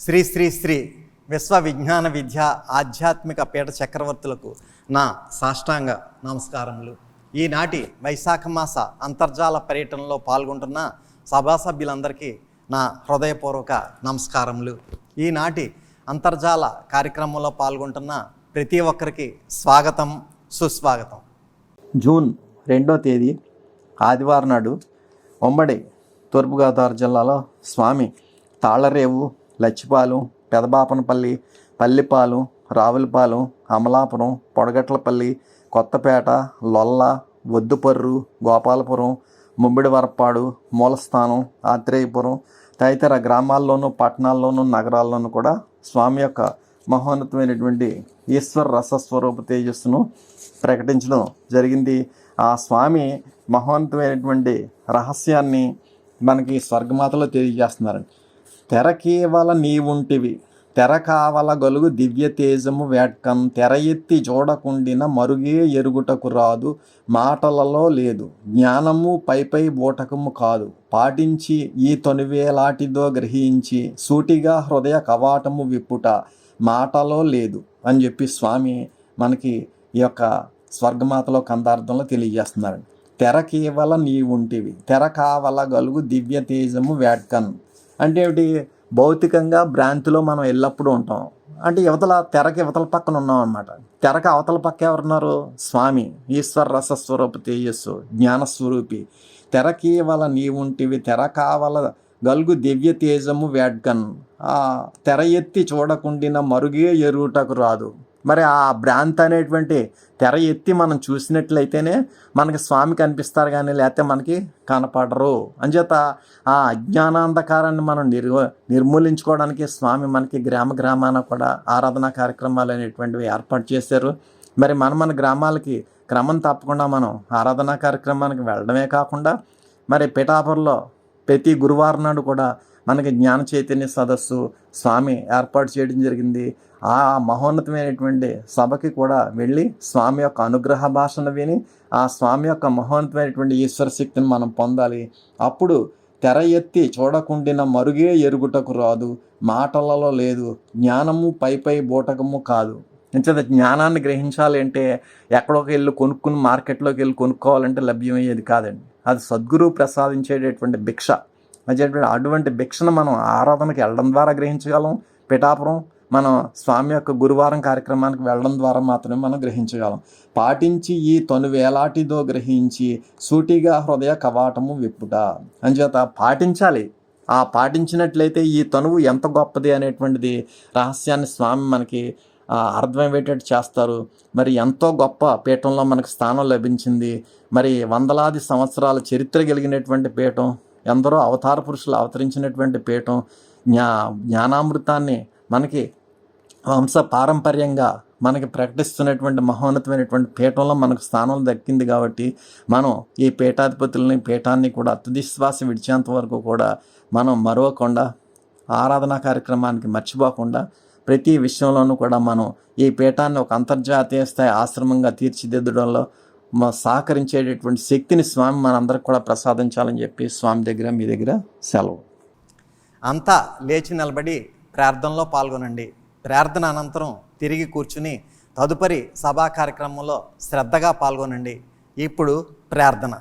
శ్రీ శ్రీ శ్రీ విశ్వ విజ్ఞాన విద్య ఆధ్యాత్మిక పీఠ చక్రవర్తులకు నా సాష్టాంగ నమస్కారములు. ఈనాటి వైశాఖ మాస అంతర్జాల పర్యటనలో పాల్గొంటున్న సభ్యులందరికీ నా హృదయపూర్వక నమస్కారములు. ఈనాటి అంతర్జాల కార్యక్రమంలో పాల్గొంటున్న ప్రతి ఒక్కరికి స్వాగతం, సుస్వాగతం. జూన్ 2వ తేదీ ఆదివారం నాడు ఉమ్మడి తూర్పుగోదావరి జిల్లాలో స్వామి తాళరేవు, లచ్చిపాలెం, పెదబాపనపల్లి, పల్లిపాలెం, రావులపాలెం, అమలాపురం, పొడగట్లపల్లి, కొత్తపేట, లొల్ల, వద్దుపర్రు, గోపాలపురం, ముమ్మిడివరపాడు, మూలస్థానం, ఆత్రేయపురం తదితర గ్రామాల్లోనూ, పట్టణాల్లోనూ, నగరాల్లోనూ కూడా స్వామి యొక్క మహోన్నతమైనటువంటి ఈశ్వర రసస్వరూప తేజస్సును ప్రకటించడం జరిగింది. ఆ స్వామి మహోన్నతమైనటువంటి రహస్యాన్ని మనకి స్వర్గమాతలో తెలియజేస్తున్నారండి. తెరకేవల నీవుంటివి, తెర కావల గలుగు దివ్య తేజము వేట్కం, తెర ఎత్తి చూడకుండిన మరుగే ఎరుగుటకు రాదు, మాటలలో లేదు జ్ఞానము పైపై బూటకము కాదు, పాటించి ఈ తొనివేలాటిదో గ్రహించి సూటిగా హృదయ కవాటము విప్పుట, మాటలో లేదు అని చెప్పి స్వామి మనకి ఈ యొక్క స్వర్గమాతలో కందార్థంలో తెలియజేస్తున్నారండి. తెర కేవల నీవుంటివి, తెర కావల గలుగు దివ్య తేజము వేట్కన్ అంటే ఏమిటి? భౌతికంగా భ్రాంతిలో మనం ఎల్లప్పుడూ ఉంటాం. అంటే తెరకి యువతల పక్కన ఉన్నాం అన్నమాట. తెరకి అవతల పక్క ఎవరున్నారు? స్వామి ఈశ్వర రసస్వరూప తేజస్సు జ్ఞానస్వరూపి. తెర కేవల నీవుంటివి, తెర కావల గలుగు దివ్య తేజము వేడ్కన్, ఆ తెర ఎత్తి చూడకుండిన మరుగే ఎరుగుటకు రాదు. మరి ఆ భ్రాంతి అనేటువంటి తెర ఎత్తి మనం చూసినట్లయితేనే మనకి స్వామి కనిపిస్తారు, కానీ లేకపోతే మనకి కనపడరు. అంచేత ఆ అజ్ఞానాంధకారాన్ని మనం నిర్మూలించుకోవడానికి స్వామి మనకి గ్రామాన కూడా ఆరాధనా కార్యక్రమాలు అనేటువంటివి ఏర్పాటు చేశారు. మరి మన గ్రామాలకి క్రమం తప్పకుండా మనం ఆరాధనా కార్యక్రమానికి వెళ్ళడమే కాకుండా మరి పిఠాపురంలో ప్రతి గురువారం నాడు కూడా మనకి జ్ఞాన చైతన్య సదస్సు స్వామి ఏర్పాటు చేయడం జరిగింది. ఆ మహోన్నతమైనటువంటి సభకి కూడా వెళ్ళి స్వామి యొక్క అనుగ్రహ భాషను విని ఆ స్వామి యొక్క మహోన్నతమైనటువంటి ఈశ్వర శక్తిని మనం పొందాలి. అప్పుడు తెర ఎత్తి చూడకుండిన మరుగే ఎరుగుటకు రాదు, మాటలలో లేదు జ్ఞానము పైపై బూటకము కాదు. ఇంత జ్ఞానాన్ని గ్రహించాలి అంటే ఎక్కడోకి వెళ్ళి కొనుక్కుని మార్కెట్లోకి వెళ్ళి కొనుక్కోవాలంటే లభ్యమయ్యేది కాదండి. అది సద్గురువు ప్రసాదించేటటువంటి భిక్ష. అటువంటి భిక్షను మనం ఆరాధనకి వెళ్ళడం ద్వారా గ్రహించగలం. పిఠాపురం మనం స్వామి యొక్క గురువారం కార్యక్రమానికి వెళ్ళడం ద్వారా మాత్రమే మనం గ్రహించగలం. పాటించి ఈ తొనువేలాటిదో గ్రహించి సూటిగా హృదయ కవాటము విప్పుట. అంచేత పాటించాలి. ఆ పాటించినట్లయితే ఈ తనువు ఎంత గొప్పది అనేటువంటిది రహస్యాన్ని స్వామి మనకి అర్థమయ్యేటట్టు చేస్తారు. మరి ఎంతో గొప్ప పీఠంలో మనకు స్థానం లభించింది. మరి వందలాది సంవత్సరాల చరిత్ర కలిగినటువంటి పీఠం, ఎందరో అవతార పురుషులు అవతరించినటువంటి పీఠం, జ్ఞానామృతాన్ని మనకి వంశ పారంపర్యంగా మనకి ప్రకటిస్తున్నటువంటి మహోన్నతమైనటువంటి పీఠంలో మనకు స్థానం దక్కింది. కాబట్టి మనం ఈ పీఠాన్ని కూడా తుదిశ్వాస విడిచేంత వరకు కూడా మనం మరవకుండా ఆరాధనా కార్యక్రమానికి మర్చిపోకుండా ప్రతి విషయంలోనూ కూడా మనం ఈ పీఠాన్ని ఒక అంతర్జాతీయ స్థాయి ఆశ్రమంగా తీర్చిదిద్దడంలో సహకరించేటటువంటి శక్తిని స్వామి మనందరికి కూడా ప్రసాదించాలని చెప్పి స్వామి దగ్గర మీ దగ్గర సెలవు. అంతా లేచి నిలబడి ప్రార్థనలో పాల్గొనండి. ప్రార్థన అనంతరం తిరిగి కూర్చుని తదుపరి సభా కార్యక్రమంలో శ్రద్ధగా పాల్గొనండి. ఇప్పుడు ప్రార్థన.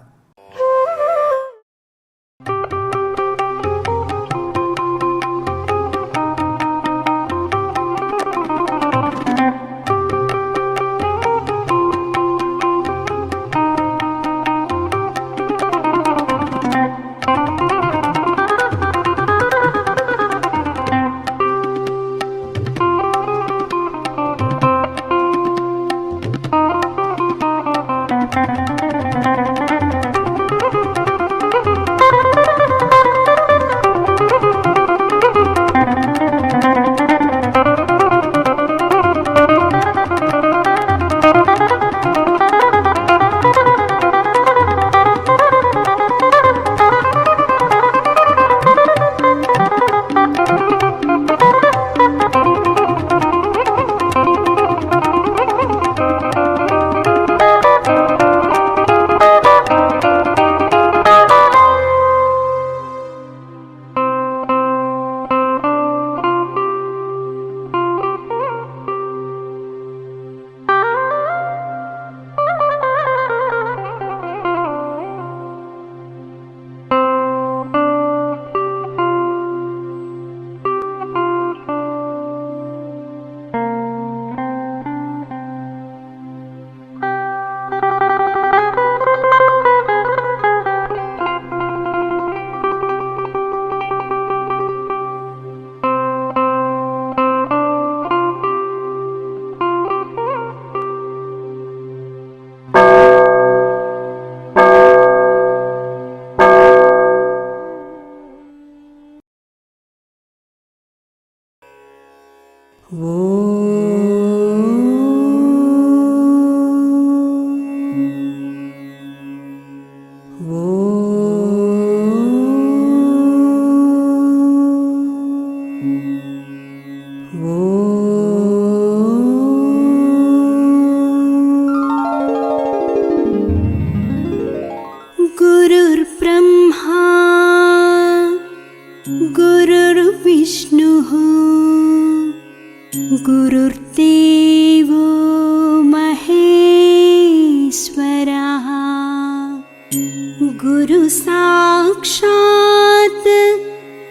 गुरु साक्षात्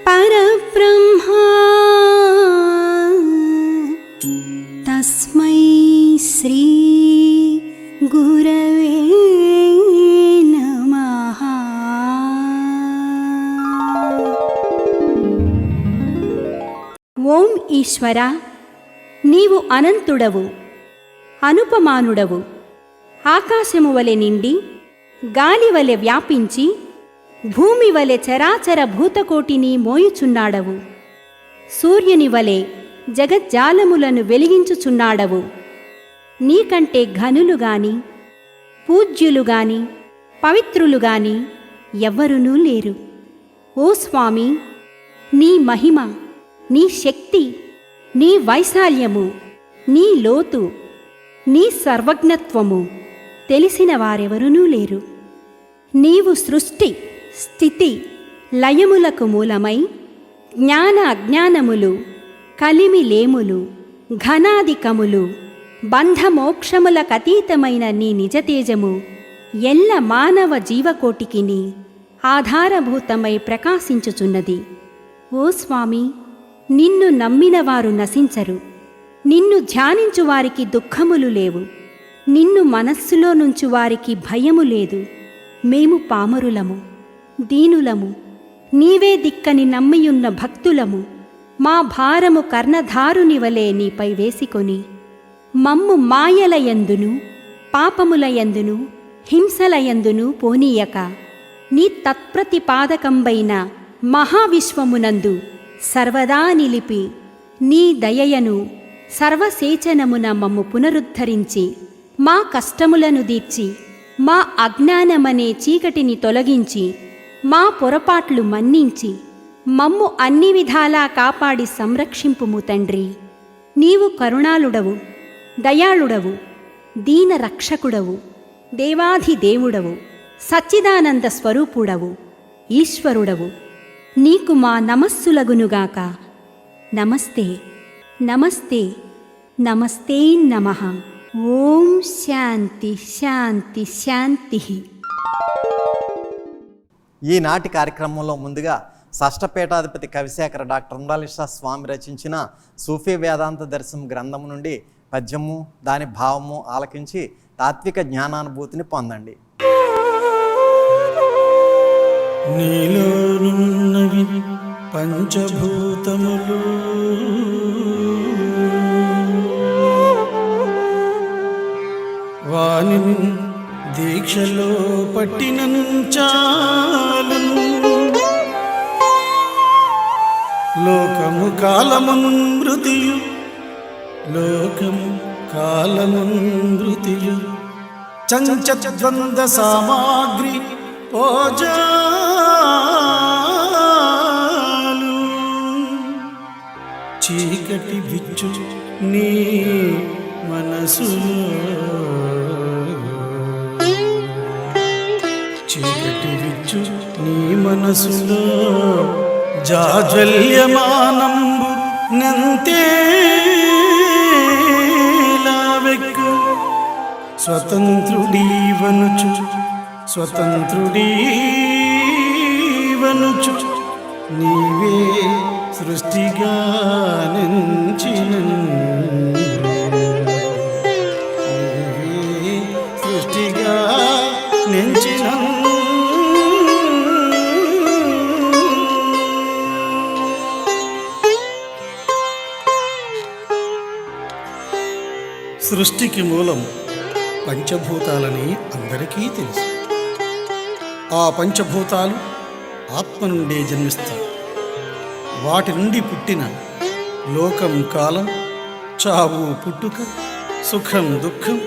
परब्रह्मा तस्मै श्री गुरवे नमः। ఓం ఈశ్వర, నీవు అనంతుడవు, అనుపమానుడవు. ఆకాశము వలె నిండి, గాలి వలె వ్యాపించి, భూమి వలె చరాచర భూతకోటిని మోయుచున్నాడవు. సూర్యుని వలె జగజ్జాలములను వెలిగించుచున్నాడవు. నీకంటే ఘనులు గాని, పూజ్యులు గాని, పవిత్రులు గాని ఎవ్వరునూ లేరు. ఓ స్వామి, నీ మహిమ, నీ శక్తి, నీ వైశాల్యము, నీ లోతు, నీ సర్వజ్ఞత్వము తెలిసిన వారెవరునూ లేరు. నీవు సృష్టి, స్థితి, లయములకు మూలమై జ్ఞాన అజ్ఞానములు, కలిమిలేములు, ఘనాధికములు, బంధమోక్షములకతీతమైన నీ నిజతేజము ఎల్ల మానవ జీవకోటికిని ఆధారభూతమై ప్రకాశించుచున్నది. ఓ స్వామి, నిన్ను నమ్మినవారు నశించరు. నిన్ను ధ్యానించువారికి దుఃఖములు లేవు. నిన్ను మనస్సులో నుంచి వారికి భయము లేదు. మేము పామరులము, దీనులము, నీవే దిక్కని నమ్మియున్న భక్తులము. మా భారము కర్ణధారుని వలె నీపై వేసికొని, మమ్ము మాయలయందును, పాపములయందును, హింసలయందును పోనీయక, నీ తత్ప్రతిపాదకంబైన మహావిశ్వమునందు సర్వదా నిలిపి, నీ దయయను సర్వసేచనమున మమ్ము పునరుద్ధరించి, మా కష్టములను దీర్చి, మా అజ్ఞానమనే చీకటిని తొలగించి, మా పొరపాట్లు మన్నించి, మమ్ము అన్ని విధాలా కాపాడి సంరక్షింపుము తండ్రి. నీవు కరుణాళుడవు, దయాళుడవు, దీన రక్షకుడవు, దేవాధిదేవుడవు, సచ్చిదానంద స్వరూపుడవు, ఈశ్వరుడవు. నీకు మా నమస్సులగునుగాక. నమస్తే, నమస్తే, నమస్తే నమః. ఓం శాంతి శాంతి శాంతి. ఈనాటి కార్యక్రమంలో ముందుగా షష్ఠపీఠాధిపతి కవిశేఖర డాక్టర్ ఉండాలిషా స్వామి రచించిన సూఫీ వేదాంత దర్శనం గ్రంథం నుండి పద్యము, దాని భావము ఆలకించి తాత్విక జ్ఞానానుభూతిని పొందండి. నీలోనున్నవి పంచభూతములు, వానిని దీక్షలో పట్టినంచాలను. లోకము కాలమును మృతియు, లోకము కాలమును మృతియు, చంచద్వంద సామాగ్రి ఓజాలు. చీకటి విచ్చు నీ మనసులో, చీకటి విచ్చు నీ మనసులో, జాజ్వల్యమానంబు నంతేలావెక్కు. స్వతంత్రుడీవనుచు, స్వతంత్రుడీవనుచు, నీవే సృష్టిగా నించినన్, నీవే సృష్టిగా నించినన్. సృష్టికి మూలం పంచభూతాలని అందరికీ తెలుసు. ఆ పంచభూతాలు ఆత్మ నుండే జన్మిస్తాయి. వాటి నుండి పుట్టిన లోకం, కాలం, చావు, పుట్టుక, సుఖం, దుఃఖం,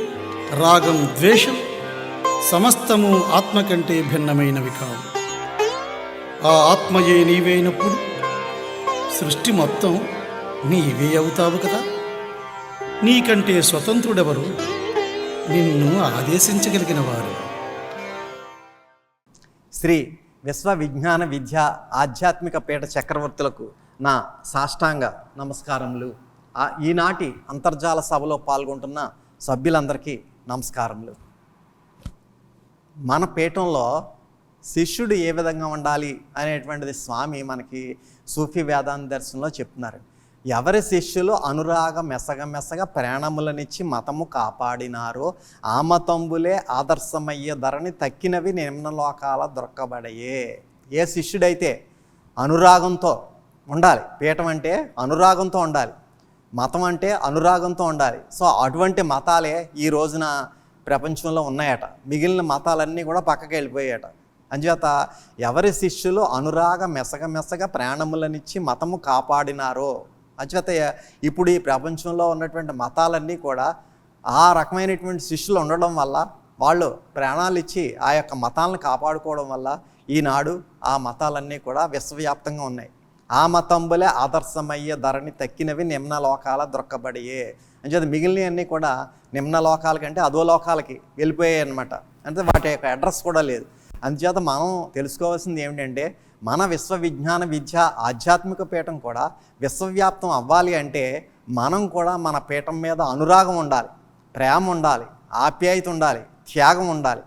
రాగం, ద్వేషం సమస్తము ఆత్మ కంటే భిన్నమైనవి కావు. ఆ ఆత్మయే నీవైనప్పుడు సృష్టి మొత్తం నీవే అవుతావు కదా. నీకంటే స్వతంత్రుడెవరు? నిన్ను ఆదేశించగలిగిన వారు. శ్రీ విశ్వ విజ్ఞాన విద్య ఆధ్యాత్మిక పీఠ చక్రవర్తులకు నా సాష్టాంగ నమస్కారములు. ఈనాటి అంతర్జాల సభలో పాల్గొంటున్న సభ్యులందరికీ నమస్కారములు. మన పీఠంలో శిష్యుడు ఏ విధంగా ఉండాలి అనేటువంటిది స్వామి మనకి సూఫీ వేదాంత దర్శనంలో చెప్తున్నారు. ఎవరి శిష్యులు అనురాగ మెసగ ప్రాణములనిచ్చి మతము కాపాడినారో ఆ మతంబులే ఆదర్శమయ్యే ధరని తక్కినవి నిమ్నలోకాల దొరకబడయే. ఏ శిష్యుడైతే అనురాగంతో ఉండాలి, పీఠం అంటే అనురాగంతో ఉండాలి, మతం అంటే అనురాగంతో ఉండాలి. సో అటువంటి మతాలే ఈ రోజున ప్రపంచంలో ఉన్నాయట. మిగిలిన మతాలన్నీ కూడా పక్కకి వెళ్ళిపోయాయట. అంచేత ఎవరి శిష్యులు అనురాగ మెసగ ప్రాణములనిచ్చి మతము కాపాడినారో, అంచేత ఇప్పుడు ఈ ప్రపంచంలో ఉన్నటువంటి మతాలన్నీ కూడా ఆ రకమైనటువంటి శిష్యులు ఉండడం వల్ల, వాళ్ళు ప్రాణాలు ఇచ్చి ఆ యొక్క మతాలను కాపాడుకోవడం వల్ల ఈనాడు ఆ మతాలన్నీ కూడా విశ్వవ్యాప్తంగా ఉన్నాయి. ఆ మతంబులే ఆదర్శమయ్యే ధరని తక్కినవి నిమ్నలోకాల దొరకబడియే. అంచేత మిగిలినవన్నీ కూడా నిమ్నలోకాల కంటే అధోలోకాలకి వెళ్ళిపోయాయి అన్నమాట. అంటే వాటి యొక్క అడ్రస్ కూడా లేదు. అందుచేత మనం తెలుసుకోవాల్సింది ఏమిటంటే, మన విశ్వవిజ్ఞాన విద్య ఆధ్యాత్మిక పీఠం కూడా విశ్వవ్యాప్తం అవ్వాలి అంటే మనం కూడా మన పీఠం మీద అనురాగం ఉండాలి, ప్రేమ ఉండాలి, ఆప్యాయత ఉండాలి, త్యాగం ఉండాలి.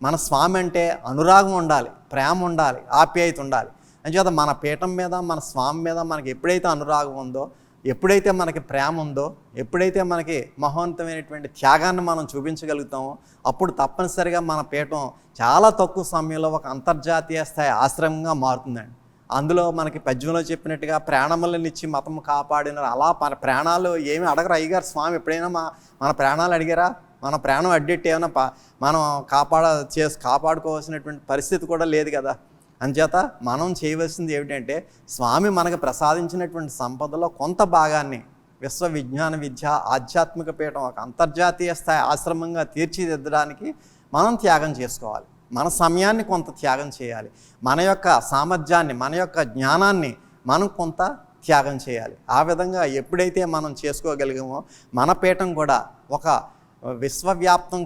మన స్వామి అంటే అనురాగం ఉండాలి, ప్రేమ ఉండాలి, ఆప్యాయత ఉండాలి. అంచేత మన పీఠం మీద, మన స్వామి మీద మనకి ఎప్పుడైతే అనురాగం ఉందో, ఎప్పుడైతే మనకి ప్రేమ ఉందో, ఎప్పుడైతే మనకి మహోన్నతమైనటువంటి త్యాగాన్ని మనం చూపించగలుగుతామో, అప్పుడు తప్పనిసరిగా మన పీఠం చాలా తక్కువ సమయంలో ఒక అంతర్జాతీయ స్థాయి ఆశ్రమంగా మారుతుందండి. అందులో మనకి పద్యంలో చెప్పినట్టుగా ప్రాణములనిచ్చి మతము కాపాడినారు. అలా మన ప్రాణాలు ఏమి అడగరు అయ్యగారు స్వామి. ఎప్పుడైనా మన ప్రాణాలు అడిగారా? మన ప్రాణం అడ్డెట్టి ఏమైనా మనం కాపాడుకోవాల్సినటువంటి పరిస్థితి కూడా లేదు కదా. అంచేత మనం చేయవలసింది ఏమిటంటే, స్వామి మనకు ప్రసాదించినటువంటి సంపదలో కొంత భాగాన్ని విశ్వవిజ్ఞాన విద్య ఆధ్యాత్మిక పీఠం ఒక అంతర్జాతీయ స్థాయి ఆశ్రమంగా తీర్చిదిద్దడానికి మనం త్యాగం చేసుకోవాలి. మన సమయాన్ని కొంత త్యాగం చేయాలి. మన యొక్క సామర్థ్యాన్ని, మన యొక్క జ్ఞానాన్ని మనం కొంత త్యాగం చేయాలి. ఆ విధంగా ఎప్పుడైతే మనం చేసుకోగలిగామో మన పీఠం కూడా ఒక విశ్వవ్యాప్తం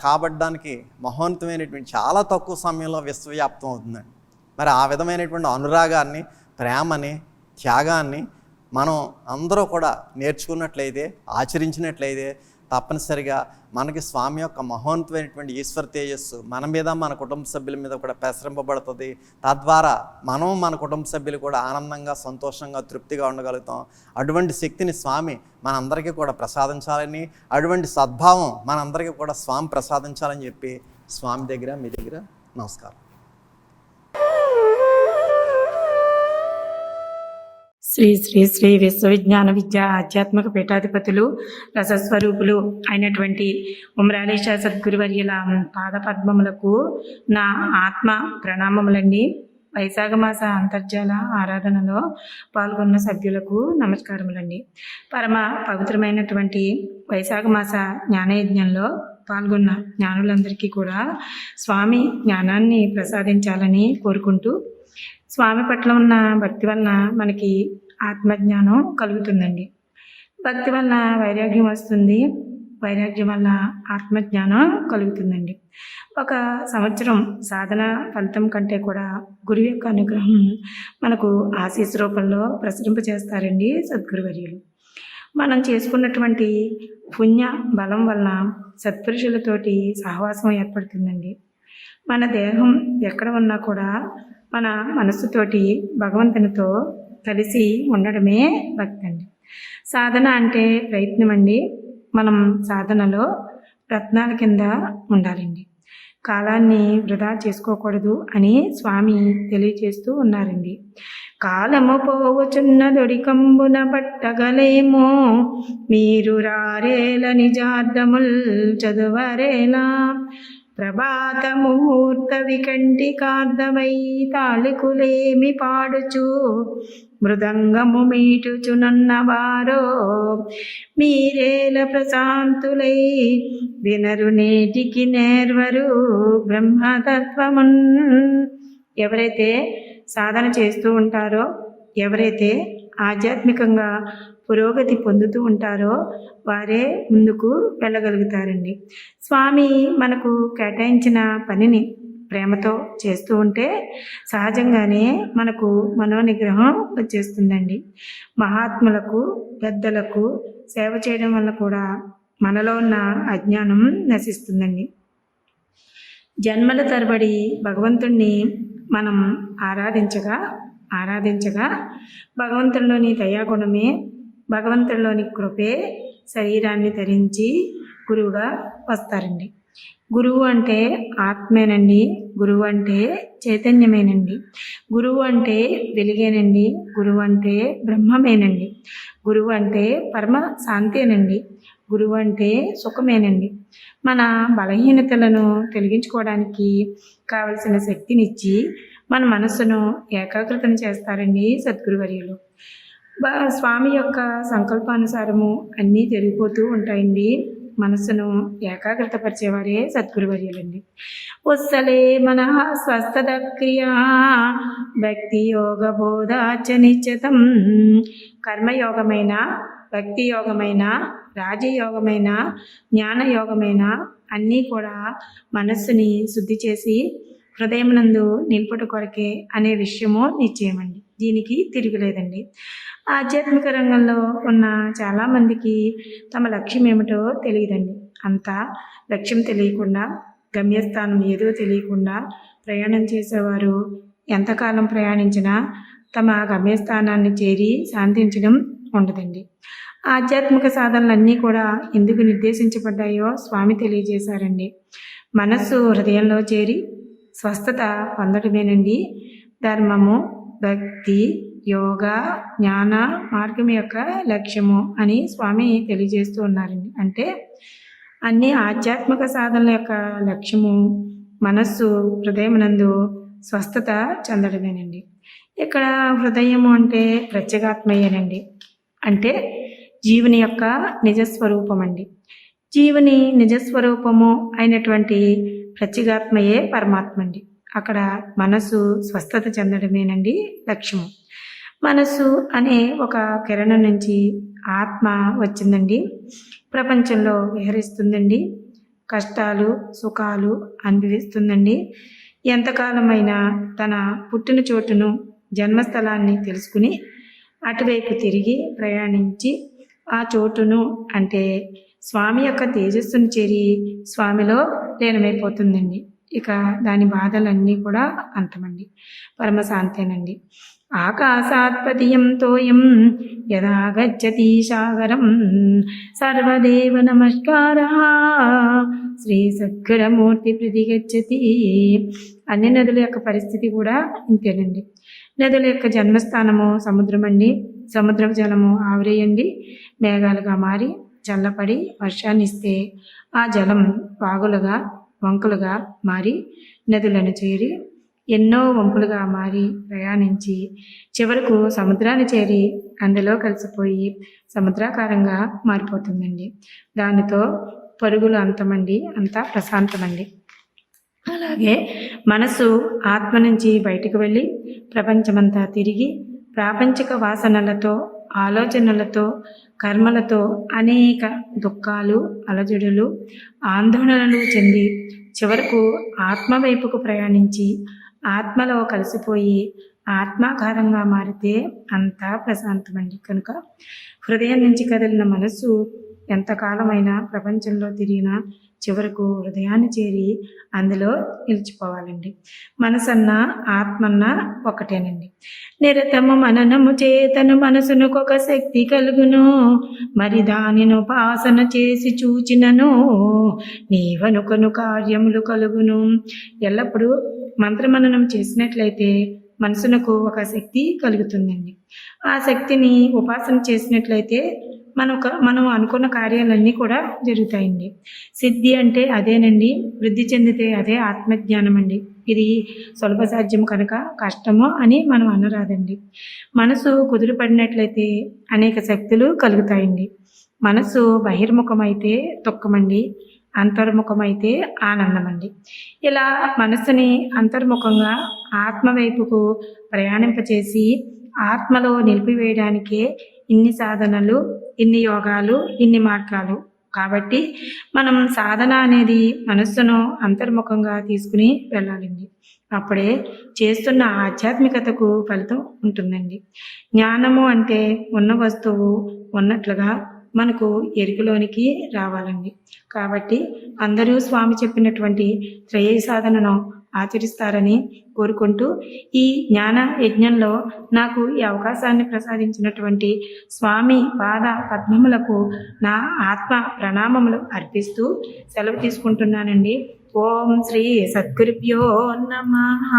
కాబడ్డానికి మహోన్నతమైనటువంటి చాలా తక్కువ సమయంలో విశ్వవ్యాప్తం అవుతుందండి. మరి ఆ విధమైనటువంటి అనురాగాన్ని, ప్రేమని, త్యాగాన్ని మనం అందరూ కూడా నేర్చుకున్నట్లయితే, ఆచరించినట్లయితే తప్పనిసరిగా మనకి స్వామి యొక్క మహోన్నతమైనటువంటి ఈశ్వర తేజస్సు మన మీద, మన కుటుంబ సభ్యుల మీద కూడా ప్రసరింపబడుతుంది. తద్వారా మనం, మన కుటుంబ సభ్యులు కూడా ఆనందంగా, సంతోషంగా, తృప్తిగా ఉండగలుగుతాం. అటువంటి శక్తిని స్వామి మనందరికీ కూడా ప్రసాదించాలని, అటువంటి సద్భావం మనందరికీ కూడా స్వామి ప్రసాదించాలని చెప్పి స్వామి దగ్గర, మీ దగ్గర నమస్కారం. శ్రీ శ్రీ శ్రీ విశ్వవిజ్ఞాన విద్య ఆధ్యాత్మిక పీఠాధిపతులు రసస్వరూపులు అయినటువంటి ఉమ్రాలేశ సద్గురువర్యుల పాదపద్మములకు నా ఆత్మ ప్రణామములండి. వైశాఖ మాస అంతర్జాల ఆరాధనలో పాల్గొన్న సభ్యులకు నమస్కారములండి. పరమ పవిత్రమైనటువంటి వైశాఖ మాస జ్ఞానయజ్ఞంలో పాల్గొన్న జ్ఞానులందరికీ కూడా స్వామి జ్ఞానాన్ని ప్రసాదించాలని కోరుకుంటూ, స్వామి పట్ల ఉన్న భక్తి వలన మనకి ఆత్మజ్ఞానం కలుగుతుందండి. భక్తి వలన వైరాగ్యం వస్తుంది, వైరాగ్యం వల్ల ఆత్మజ్ఞానం కలుగుతుందండి. ఒక సంవత్సరం సాధన ఫలితం కంటే కూడా గురువు యొక్క అనుగ్రహం మనకు ఆశీస్ రూపంలో ప్రసరింపజేస్తారండి సద్గురువర్యులు. మనం చేసుకున్నటువంటి పుణ్య బలం వల్ల సత్పురుషులతోటి సహవాసం ఏర్పడుతుందండి. మన దేహం ఎక్కడ ఉన్నా కూడా మన మనస్సుతోటి భగవంతునితో కలిసి ఉండడమే భక్తి అండి. సాధన అంటే ప్రయత్నం అండి. మనం సాధనలో రత్నాల కింద ఉండాలండి. కాలాన్ని వృధా చేసుకోకూడదు అని స్వామి తెలియచేస్తూ ఉన్నారండి. కాలము పోవుచున్నదొడికంబున పట్టగలేమో, మీరు రారేల నిజార్థముల్ చదువరేలా, ప్రభాత ముహూర్త వికంటికార్థమై తాళికులేమి పాడుచు మృదంగము మీటుచునున్నవారో, మీరేల ప్రశాంతులై వినరు నేటికి నేర్వరు బ్రహ్మతత్వమున్. ఎవరైతే సాధన చేస్తూ ఉంటారో, ఎవరైతే ఆధ్యాత్మికంగా పురోగతి పొందుతూ ఉంటారో వారే ముందుకు వెళ్ళగలుగుతారండి. స్వామి మనకు కేటాయించిన పనిని ప్రేమతో చేస్తూ ఉంటే సహజంగానే మనకు మనోనిగ్రహం వచ్చేస్తుందండి. మహాత్ములకు, పెద్దలకు సేవ చేయడం వల్ల కూడా మనలో ఉన్న అజ్ఞానం నశిస్తుందండి. జన్మల తరబడి భగవంతుణ్ణి మనం ఆరాధించగా భగవంతుడిలోని దయాగుణమే, భగవంతుడిలోని కృపే శరీరాన్ని ధరించి గురువుగా వస్తారండి. గురువు అంటే ఆత్మేనండి, గురువు అంటే చైతన్యమేనండి, గురువు అంటే వెలిగేనండి, గురువు అంటే బ్రహ్మమేనండి, గురువు అంటే పరమ శాంతేనండి, గురువు అంటే సుఖమేనండి. మన బలహీనతలను తొలగించుకోవడానికి కావలసిన శక్తినిచ్చి మన మనస్సును ఏకాగ్రతను చేస్తారండి సద్గురువర్యులు. స్వామి యొక్క సంకల్పానుసారము అన్నీ జరిగిపోతూ ఉంటాయండి. మనస్సును ఏకాగ్రతపరిచేవారే సద్గురువర్యులండి. ఉత్సలే మనః స్వస్థత క్రియా భక్తి యోగ బోధాచ నిశ్చితం. కర్మయోగమైన, భక్తి యోగమైన, రాజయోగమైన, జ్ఞానయోగమైన అన్నీ కూడా మనస్సుని శుద్ధి చేసి హృదయమునందు నిలుపుట కొరకే అనే విషయము నిశ్చయమండి. దీనికి తిరుగులేదండి. ఆధ్యాత్మిక రంగంలో ఉన్న చాలామందికి తమ లక్ష్యం ఏమిటో తెలియదండి. అంతా లక్ష్యం తెలియకుండా, గమ్యస్థానం ఏదో తెలియకుండా ప్రయాణం చేసేవారు ఎంతకాలం ప్రయాణించినా తమ గమ్యస్థానాన్ని చేరి శాంతించడం ఉండదండి. ఆధ్యాత్మిక సాధనలన్నీ కూడా ఎందుకు నిర్దేశించబడ్డాయో స్వామి తెలియజేశారండి. మనస్సు హృదయంలో చేరి స్వస్థత పొందడమేనండి ధర్మము, భక్తి, యోగ, జ్ఞాన మార్గం యొక్క లక్ష్యము అని స్వామి తెలియజేస్తూ ఉన్నారండి. అంటే అన్ని ఆధ్యాత్మిక సాధనల యొక్క లక్ష్యము మనస్సు హృదయమునందు స్వస్థత చెందడమేనండి. ఇక్కడ హృదయము అంటే ప్రత్యేగాత్మయేనండి. అంటే జీవుని యొక్క నిజస్వరూపం అండి. జీవుని నిజస్వరూపము అయినటువంటి ప్రత్యేగాత్మయే పరమాత్మ అండి. అక్కడ మనసు స్వస్థత చెందడమేనండి లక్ష్యము. మనసు అనే ఒక కిరణం నుంచి ఆత్మ వచ్చిందండి, ప్రపంచంలో విహరిస్తుందండి, కష్టాలు సుఖాలు అనుభవిస్తుందండి. ఎంతకాలమైనా తన పుట్టిన చోటును, జన్మస్థలాన్ని తెలుసుకుని అటువైపు తిరిగి ప్రయాణించి ఆ చోటును అంటే స్వామి యొక్క తేజస్సును చేరి స్వామిలో లీనమైపోతుందండి. ఇక దాని బాధలన్నీ కూడా అంతమండి, పరమశాంతేనండి. ఆకాశాత్పతియం తోయం యదా గచ్చతి సాగరం సర్వదేవ నమస్కారః శ్రీ సద్గురమూర్తి ప్రతి గచ్చతి. అన్ని నదుల యొక్క పరిస్థితి కూడా ఇంతేనండి. నదుల యొక్క జన్మస్థానము సముద్రం అండి. సముద్రపు జలము ఆవిరేయండి మేఘాలుగా మారి చల్లపడి వర్షాన్ని ఇస్తే ఆ జలం వాగులుగా, వంకలుగా మారి నదులను చేరి ఎన్నో వంపులుగా మారి ప్రయాణించి చివరకు సముద్రాన్ని చేరి అందులో కలిసిపోయి సముద్రాకారంగా మారిపోతుందండి. దానితో పరుగులు అంతమండి, అంతా ప్రశాంతమండి. అలాగే మనసు ఆత్మ నుంచి బయటకు వెళ్ళి ప్రపంచమంతా తిరిగి ప్రాపంచిక వాసనలతో, ఆలోచనలతో, కర్మలతో అనేక దుఃఖాలు, అలజడులు, ఆందోళనలు చెంది చివరకు ఆత్మ వైపుకు ప్రయాణించి ఆత్మలో కలిసిపోయి ఆత్మాకారంగా మారితే అంతా ప్రశాంతమండి. కనుక హృదయం నుంచి కదిలిన మనస్సు ఎంతకాలమైనా ప్రపంచంలో తిరిగినా చివరకు హృదయాన్ని చేరి అందులో నిలిచిపోవాలండి. మనసన్నా ఆత్మన్నా ఒకటేనండి. నిరతము మననము చేతను మనసునుకొక శక్తి కలుగును, మరి దానిను ఉపాసన చేసి చూచినను నీవనుకొను కార్యములు కలుగును. ఎల్లప్పుడూ మంత్రమననం చేసినట్లయితే మనసునకు ఒక శక్తి కలుగుతుందండి. ఆ శక్తిని ఉపాసన చేసినట్లయితే మనం అనుకున్న కార్యాలన్నీ కూడా జరుగుతాయండి. సిద్ధి అంటే అదేనండి, వృద్ధి చెందితే అదే ఆత్మజ్ఞానం అండి. ఇది సులభ సాధ్యం కనుక కష్టము అని మనం అనరాదండి. మనసు కుదురుపడినట్లయితే అనేక శక్తులు కలుగుతాయండి. మనసు బహిర్ముఖమైతే దుఃఖమండి, అంతర్ముఖమైతే ఆనందమండి. ఇలా మనసుని అంతర్ముఖంగా ఆత్మ వైపుకు ప్రయాణింపచేసి ఆత్మలో నిలిపివేయడానికే ఇన్ని సాధనలు, ఇన్ని యోగాలు, ఇన్ని మార్గాలు. కాబట్టి మనం సాధన అనేది మనస్సును అంతర్ముఖంగా తీసుకుని వెళ్ళాలండి. అప్పుడే చేస్తున్న ఆధ్యాత్మికతకు ఫలితం ఉంటుందండి. జ్ఞానము అంటే ఉన్న వస్తువు ఉన్నట్లుగా మనకు ఎరుకలోనికి రావాలండి. కాబట్టి అందరూ స్వామి చెప్పినటువంటి త్రయ సాధనను ఆచరిస్తారని కోరుకుంటూ ఈ జ్ఞాన యజ్ఞంలో నాకు ఈ అవకాశాన్ని ప్రసాదించినటువంటి స్వామి పాద పద్మములకు నా ఆత్మ ప్రణామములు అర్పిస్తూ సెలవు తీసుకుంటున్నానండి. ఓం శ్రీ సద్గురుభ్యో నమః.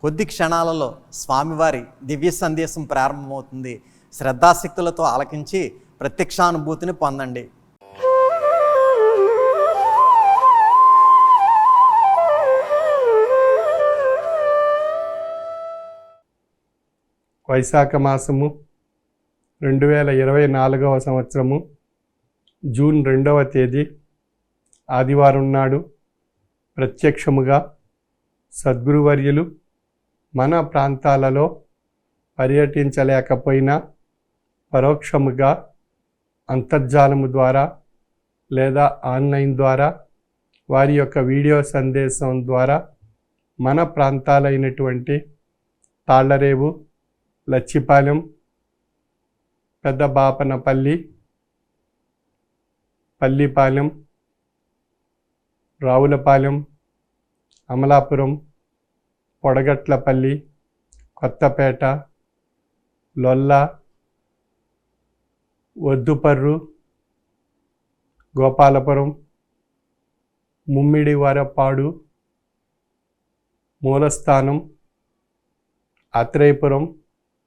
కొద్ది క్షణాలలో స్వామివారి దివ్య సందేశం ప్రారంభమవుతుంది. శ్రద్ధాశక్తులతో ఆలకించి ప్రత్యక్షానుభూతిని పొందండి. వైశాఖ మాసము 2024 సంవత్సరము జూన్ 2వ తేదీ ఆదివారం నాడు ప్రత్యక్షముగా సద్గురువర్యులు మన ప్రాంతాలలో పర్యటించలేకపోయినా పరోక్షముగా అంతర్జాలము ద్వారా లేదా ఆన్లైన్ ద్వారా వారి యొక్క వీడియో సందేశం ద్వారా మన ప్రాంతాలైనటువంటి తాళ్లరేవు, లచ్చిపాలెం, పెద్ద బాపనపల్లి, పల్లిపాలెం, రావులపాలెం, అమలాపురం, పొడగట్లపల్లి, కొత్తపేట, లొల్ల, వద్దుపర్రు, గోపాలపురం, ముమ్మిడివారపాడు, మూలస్థానం, ఆత్రేయపురం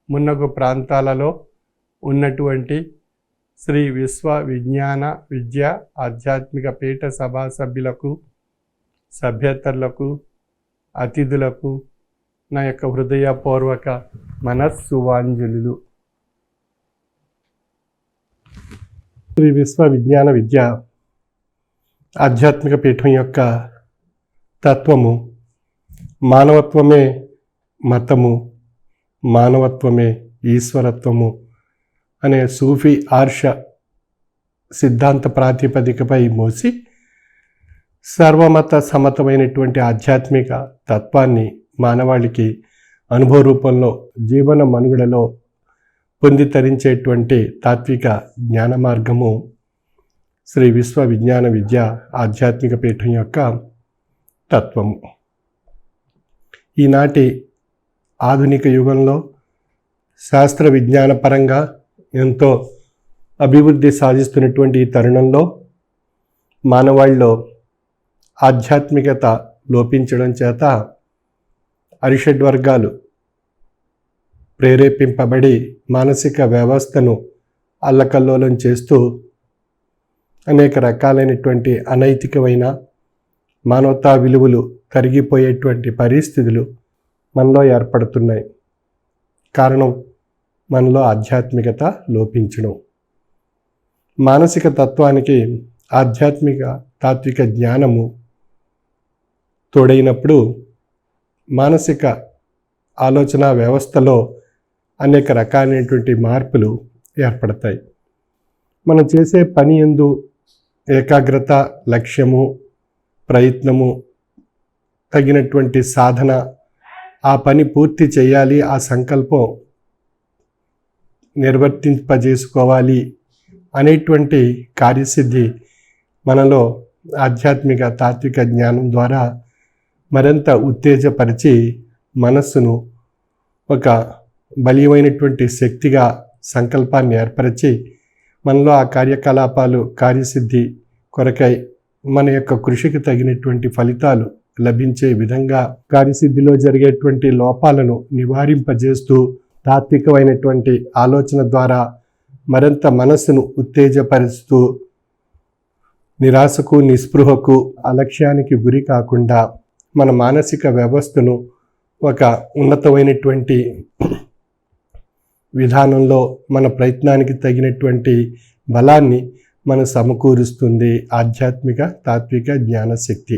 మున్నగు ప్రాంతాలలో ఉన్నటువంటి శ్రీ విశ్వ విజ్ఞాన విద్య ఆధ్యాత్మిక పీఠ సభా సభ్యులకు, సభ్యేతరులకు, అతిథులకు నా యొక్క హృదయపూర్వక మనస్సువాంజలులు. శ్రీ విశ్వ విజ్ఞాన విద్య ఆధ్యాత్మిక పీఠం యొక్క తత్వము మానవత్వమే మతము, మానవత్వమే ఈశ్వరత్వము అనే సూఫీ ఆర్ష సిద్ధాంత ప్రాతిపదికపై మోసి సర్వమత సమతమైనటువంటి ఆధ్యాత్మిక తత్వాన్ని మానవాళికి అనుభవ రూపంలో జీవన మనుగడలో పొంది తరించేటువంటి తాత్విక జ్ఞాన మార్గము శ్రీ విశ్వ విజ్ఞాన విద్య ఆధ్యాత్మిక పీఠం యొక్క తత్వము. ఈనాటి ఆధునిక యుగంలో శాస్త్ర విజ్ఞాన పరంగా ఎంతో అభివృద్ధి సాధిస్తున్నటువంటి ఈ తరుణంలో మానవాళిలో ఆధ్యాత్మికత లోపించడం చేత అరిషడ్వర్గాలు ప్రేరేపింపబడి మానసిక వ్యవస్థను అల్లకల్లోలం చేస్తూ అనేక రకాలైనటువంటి అనైతికమైన మానవతా విలువలు కరిగిపోయేటువంటి పరిస్థితులు మనలో ఏర్పడుతున్నాయి. కారణం మనలో ఆధ్యాత్మికత లోపించడం. మానసిక తత్వానికి ఆధ్యాత్మిక తాత్విక జ్ఞానము తోడైనప్పుడు మానసిక ఆలోచన వ్యవస్థలో అనేక రకాలైనటువంటి మార్పులు ఏర్పడతాయి. మనం చేసే పని యందు ఏకాగ్రత, లక్ష్యము, ప్రయత్నము, తగినటువంటి సాధన, ఆ పని పూర్తి చేయాలి, ఆ సంకల్పం నిర్వర్తింపజేసుకోవాలి అనేటువంటి కార్యసిద్ధి మనలో ఆధ్యాత్మిక తాత్విక జ్ఞానం ద్వారా మరింత ఉత్తేజపరిచి మనస్సును ఒక బలీయమైనటువంటి శక్తిగా సంకల్పాన్ని ఏర్పరిచి మనలో ఆ కార్యకలాపాలు కార్యసిద్ధి కొరకై మన యొక్క కృషికి తగినటువంటి ఫలితాలు లభించే విధంగా కార్యసిద్ధిలో జరిగేటువంటి లోపాలను నివారింపజేస్తూ తాత్వికమైనటువంటి ఆలోచన ద్వారా మరింత మనస్సును ఉత్తేజపరుస్తూ నిరాశకు, నిస్పృహకు, అలక్ష్యానికి గురి కాకుండా మన మానసిక వ్యవస్థను ఒక ఉన్నతమైనటువంటి విధానంలో మన ప్రయత్నానికి తగినటువంటి బలాన్ని మన సమకూరుస్తుంది ఆధ్యాత్మిక తాత్విక జ్ఞానశక్తి.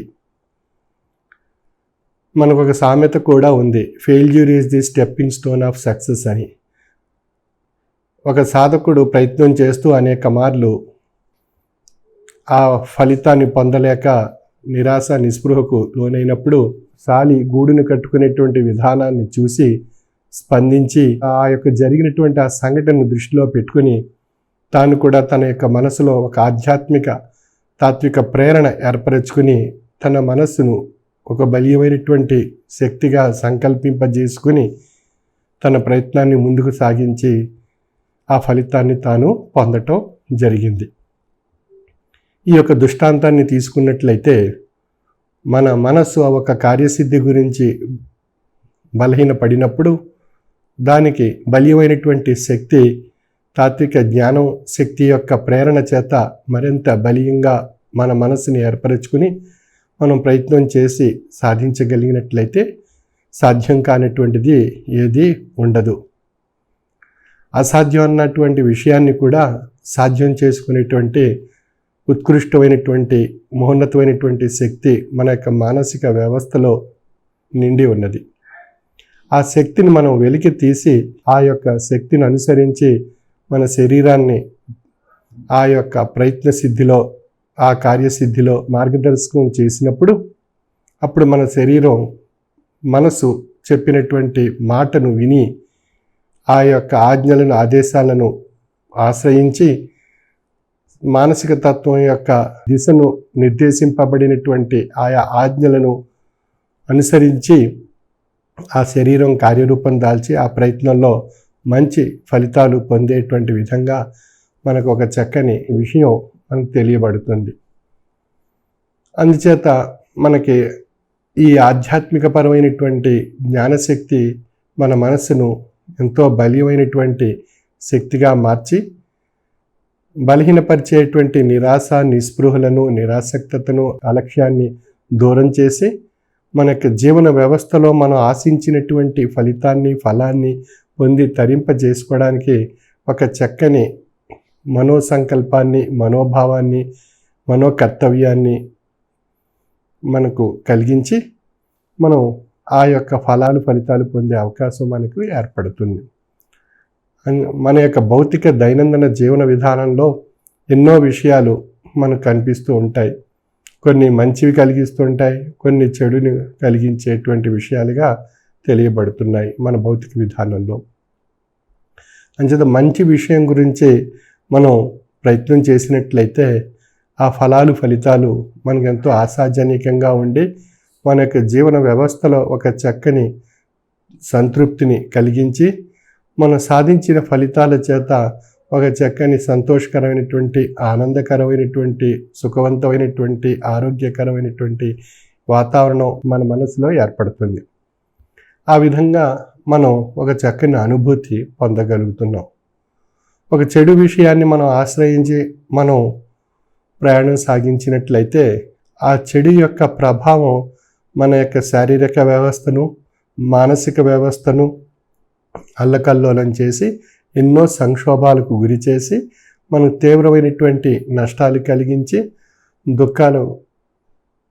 మనకు ఒక సామెత కూడా ఉంది, failure is the stepping stone of success అని. ఒక సాధకుడు ప్రయత్నం చేస్తూ అనేక మార్లు ఆ ఫలితాన్ని పొందలేక నిరాశ నిస్పృహకు లోనైనప్పుడు సాలి గూడును కట్టుకునేటువంటి విధానాన్ని చూసి స్పందించి ఆ యొక్క జరిగినటువంటి ఆ సంఘటనను దృష్టిలో పెట్టుకుని తాను కూడా తన యొక్క మనసులో ఒక ఆధ్యాత్మిక తాత్విక ప్రేరణ ఏర్పరచుకుని తన మనస్సును ఒక బలీయమైనటువంటి శక్తిగా సంకల్పింపజేసుకుని తన ప్రయత్నాన్ని ముందుకు సాగించి ఆ ఫలితాన్ని తాను పొందటం జరిగింది. ఈ యొక్క దృష్టాంతాన్ని తీసుకున్నట్లయితే మన మనస్సు ఒక కార్యసిద్ధి గురించి బలహీనపడినప్పుడు దానికి బలీయమైనటువంటి శక్తి తాత్విక జ్ఞానం శక్తి యొక్క ప్రేరణ చేత మరింత బలీయంగా మన మనసుని ఏర్పరచుకుని మనం ప్రయత్నం చేసి సాధించగలిగినట్లయితే సాధ్యం కానటువంటిది ఏదీ ఉండదు. అసాధ్యం అన్నటువంటి విషయాన్ని కూడా సాధ్యం చేసుకునేటువంటి ఉత్కృష్టమైనటువంటి మహోన్నతమైనటువంటి శక్తి మన యొక్క మానసిక వ్యవస్థలో నిండి ఉన్నది. ఆ శక్తిని మనం వెలికి తీసి ఆ యొక్క శక్తిని అనుసరించి మన శరీరాన్ని ఆ యొక్క ప్రయత్న సిద్ధిలో ఆ కార్యసిద్ధిలో మార్గదర్శకం చేసినప్పుడు అప్పుడు మన శరీరం మనసు చెప్పినటువంటి మాటను విని ఆ యొక్క ఆజ్ఞలను ఆదేశాలను ఆశ్రయించి మానసిక తత్వం యొక్క దిశను నిర్దేశింపబడినటువంటి ఆయా ఆజ్ఞలను అనుసరించి ఆ శరీరం కార్యరూపం దాల్చి ఆ ప్రయత్నంలో మంచి ఫలితాలు పొందేటువంటి విధంగా మనకు ఒక చక్కని విషయం మనకు తెలియబడుతుంది. అందుచేత మనకి ఈ ఆధ్యాత్మికపరమైనటువంటి జ్ఞానశక్తి మన మనస్సును ఎంతో బలీయమైనటువంటి శక్తిగా మార్చి బలహీనపరిచేటువంటి నిరాశ నిస్పృహలను నిరాసక్తతను అలక్ష్యాన్ని దూరం చేసి మనకు జీవన వ్యవస్థలో మనం ఆశించినటువంటి ఫలాన్ని పొంది తరింపజేసుకోవడానికి ఒక చక్కని మనోసంకల్పాన్ని మనోభావాన్ని మనోకర్తవ్యాన్ని మనకు కలిగించి మనం ఆ యొక్క ఫలితాలు పొందే అవకాశం మనకు ఏర్పడుతుంది. మన యొక్క భౌతిక దైనందిన జీవన విధానంలో ఎన్నో విషయాలు మనకు కనిపిస్తూ ఉంటాయి. కొన్ని మంచివి కలిగిస్తుంటాయి, కొన్ని చెడుని కలిగించేటువంటి విషయాలుగా తెలియబడుతున్నాయి మన భౌతిక విధానంలో. అంచేత మంచి విషయం గురించి మనం ప్రయత్నం చేసినట్లయితే ఆ ఫలితాలు మనకు ఎంతో ఆశాజనకంగా ఉండి మన యొక్క జీవన వ్యవస్థలో ఒక చక్కని సంతృప్తిని కలిగించి మనం సాధించిన ఫలితాల చేత ఒక చక్కని సంతోషకరమైనటువంటి ఆనందకరమైనటువంటి సుఖవంతమైనటువంటి ఆరోగ్యకరమైనటువంటి వాతావరణం మన మనసులో ఏర్పడుతుంది. ఆ విధంగా మనం ఒక చక్కని అనుభూతి పొందగలుగుతున్నాం. ఒక చెడు విషయాన్ని మనం ఆశ్రయించి మనం ప్రయాణం సాగించినట్లయితే ఆ చెడు యొక్క ప్రభావం మన యొక్క శారీరక వ్యవస్థను మానసిక వ్యవస్థను అల్లకల్లోలం చేసి ఎన్నో సంక్షోభాలకు గురి చేసి మనకు తీవ్రమైనటువంటి నష్టాలు కలిగించి దుఃఖాలు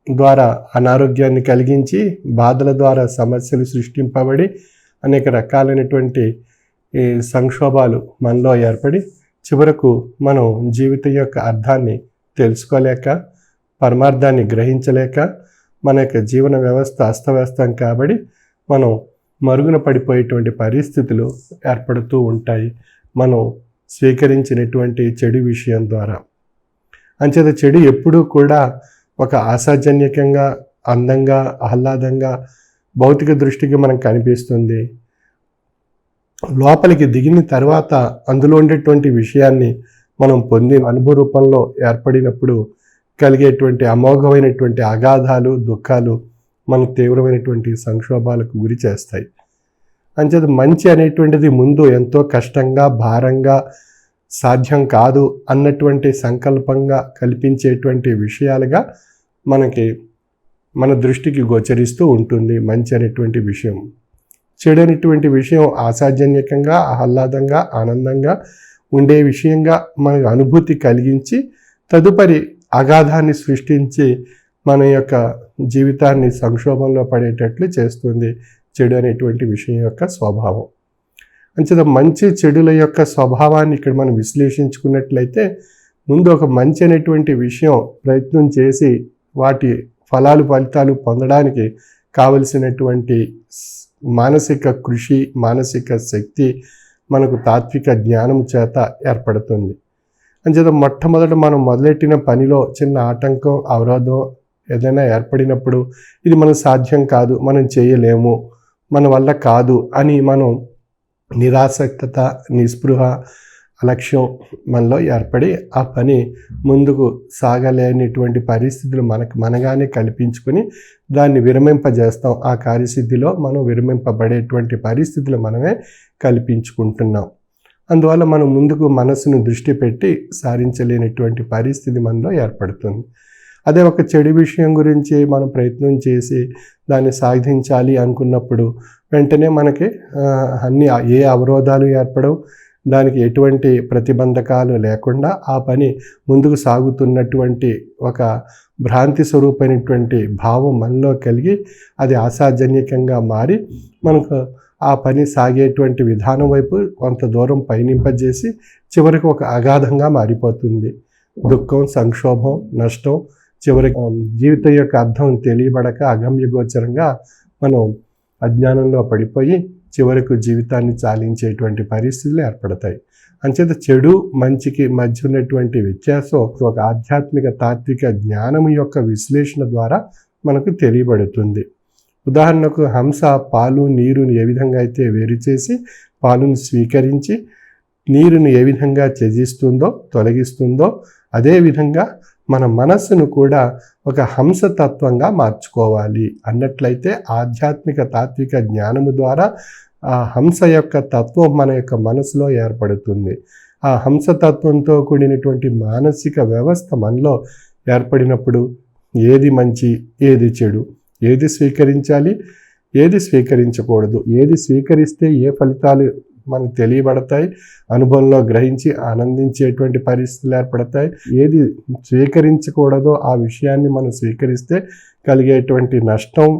ద్వారా అనారోగ్యాన్ని కలిగించి బాధల ద్వారా సమస్యలు సృష్టింపబడి అనేక రకాలైనటువంటి సంక్షోభాలు మనలో ఏర్పడి చివరకు మనం జీవితం యొక్క అర్థాన్ని తెలుసుకోలేక పరమార్థాన్ని గ్రహించలేక మన యొక్క జీవన వ్యవస్థ అస్తవ్యస్తం కాబట్టి మనం మరుగున పడిపోయేటువంటి పరిస్థితులు ఏర్పడుతూ ఉంటాయి మనం స్వీకరించినటువంటి చెడు విషయం ద్వారా. అంచేత చెడు ఎప్పుడూ కూడా ఒక ఆశాజన్యకంగా అందంగా ఆహ్లాదంగా భౌతిక దృష్టికి మనకు కనిపిస్తుంది. లోపలికి దిగిన తర్వాత అందులో ఉండేటువంటి విషయాన్ని మనం పొందిన అనుభవ రూపంలో ఏర్పడినప్పుడు కలిగేటువంటి అమోఘమైనటువంటి అగాధాలు దుఃఖాలు మనకు తీవ్రమైనటువంటి సంక్షోభాలకు గురి చేస్తాయి. అంచేత మంచి అనేటువంటిది ముందు ఎంతో కష్టంగా భారంగా సాధ్యం కాదు అన్నటువంటి సంకల్పంగా కల్పించేటువంటి విషయాలుగా మనకి మన దృష్టికి గోచరిస్తూ ఉంటుంది మంచి అనేటువంటి విషయం. చెడు అనేటువంటి విషయం ఆశాజన్యకంగా ఆహ్లాదంగా ఆనందంగా ఉండే విషయంగా మనకు అనుభూతి కలిగించి తదుపరి అగాధాన్ని సృష్టించి మన యొక్క జీవితాన్ని సంక్షోభంలో పడేటట్లు చేస్తుంది చెడు అనేటువంటి విషయం యొక్క స్వభావం. అంచేత మంచి చెడుల యొక్క స్వభావాన్ని ఇక్కడ మనం విశ్లేషించుకున్నట్లయితే ముందు ఒక మంచి అనేటువంటి విషయం ప్రయత్నం చేసి వాటి ఫలితాలు పొందడానికి కావలసినటువంటి మానసిక కృషి మానసిక శక్తి మనకు తాత్విక జ్ఞానం చేత ఏర్పడుతుంది. అంచేత మొట్టమొదట మనం మొదలెట్టిన పనిలో చిన్న ఆటంకం, అవరోధం ఏదైనా ఏర్పడినప్పుడు ఇది మనకు సాధ్యం కాదు, మనం చేయలేము, మన వల్ల కాదు అని మనం నిరాసక్తత, నిస్పృహ, అలక్ష్యం మనలో ఏర్పడి ఆ పని ముందుకు సాగలేనిటువంటి పరిస్థితులు మనగానే కల్పించుకొని దాన్ని విరమింపజేస్తాం. ఆ కార్యసిద్ధిలో మనం విరమింపబడేటువంటి పరిస్థితులు మనమే కల్పించుకుంటున్నాం. అందువల్ల మనం ముందుకు మనసును దృష్టి పెట్టి సాధించలేనటువంటి పరిస్థితి మనలో ఏర్పడుతుంది. అదే ఒక చెడు విషయం గురించి మనం ప్రయత్నం చేసి దాన్ని సాధించాలి అనుకున్నప్పుడు వెంటనే మనకి అన్ని ఏ అవరోధాలు ఏర్పడవు, దానికి ఎటువంటి ప్రతిబంధకాలు లేకుండా ఆ పని ముందుకు సాగుతున్నటువంటి ఒక భ్రాంతి స్వరూపమైనటువంటి భావం మనలో కలిగి అది ఆశాజన్యకంగా మారి మనకు ఆ పని సాగేటువంటి విధానం వైపు కొంత దూరం పయనింపజేసి చివరికి ఒక అగాధంగా మారిపోతుంది. దుఃఖం, సంక్షోభం, నష్టం, చివరికి జీవితం యొక్క అర్థం తెలియబడక అగమ్యగోచరంగా మనం అజ్ఞానంలో పడిపోయి చివరకు జీవితాన్ని చాలించేటువంటి పరిస్థితులు ఏర్పడతాయి. అంచేత చెడు మంచికి మధ్య ఉన్నటువంటి వ్యత్యాసం ఒక ఆధ్యాత్మిక తాత్విక జ్ఞానం యొక్క విశ్లేషణ ద్వారా మనకు తెలియబడుతుంది. ఉదాహరణకు హంస పాలు నీరుని ఏ విధంగా అయితే వేరు చేసి పాలును స్వీకరించి నీరుని ఏ విధంగా త్యజిస్తుందో, తొలగిస్తుందో, అదేవిధంగా మన మనస్సును కూడా ఒక హంసతత్వంగా మార్చుకోవాలి అన్నట్లయితే ఆధ్యాత్మిక తాత్విక జ్ఞానము ద్వారా ఆ హంస యొక్క తత్వం మన యొక్క మనసులో ఏర్పడుతుంది. ఆ హంసతత్వంతో కూడినటువంటి మానసిక వ్యవస్థ మనలో ఏర్పడినప్పుడు ఏది మంచి, ఏది చెడు, ఏది స్వీకరించాలి, ఏది స్వీకరించకూడదు, ఏది స్వీకరిస్తే ఏ ఫలితాలు మనకు తెలియబడతాయి, అనుభవంలో గ్రహించి ఆనందించేటువంటి పరిస్థితులు ఏర్పడతాయి, ఏది స్వీకరించకూడదో ఆ విషయాన్ని మనం స్వీకరిస్తే కలిగేటువంటి నష్టం,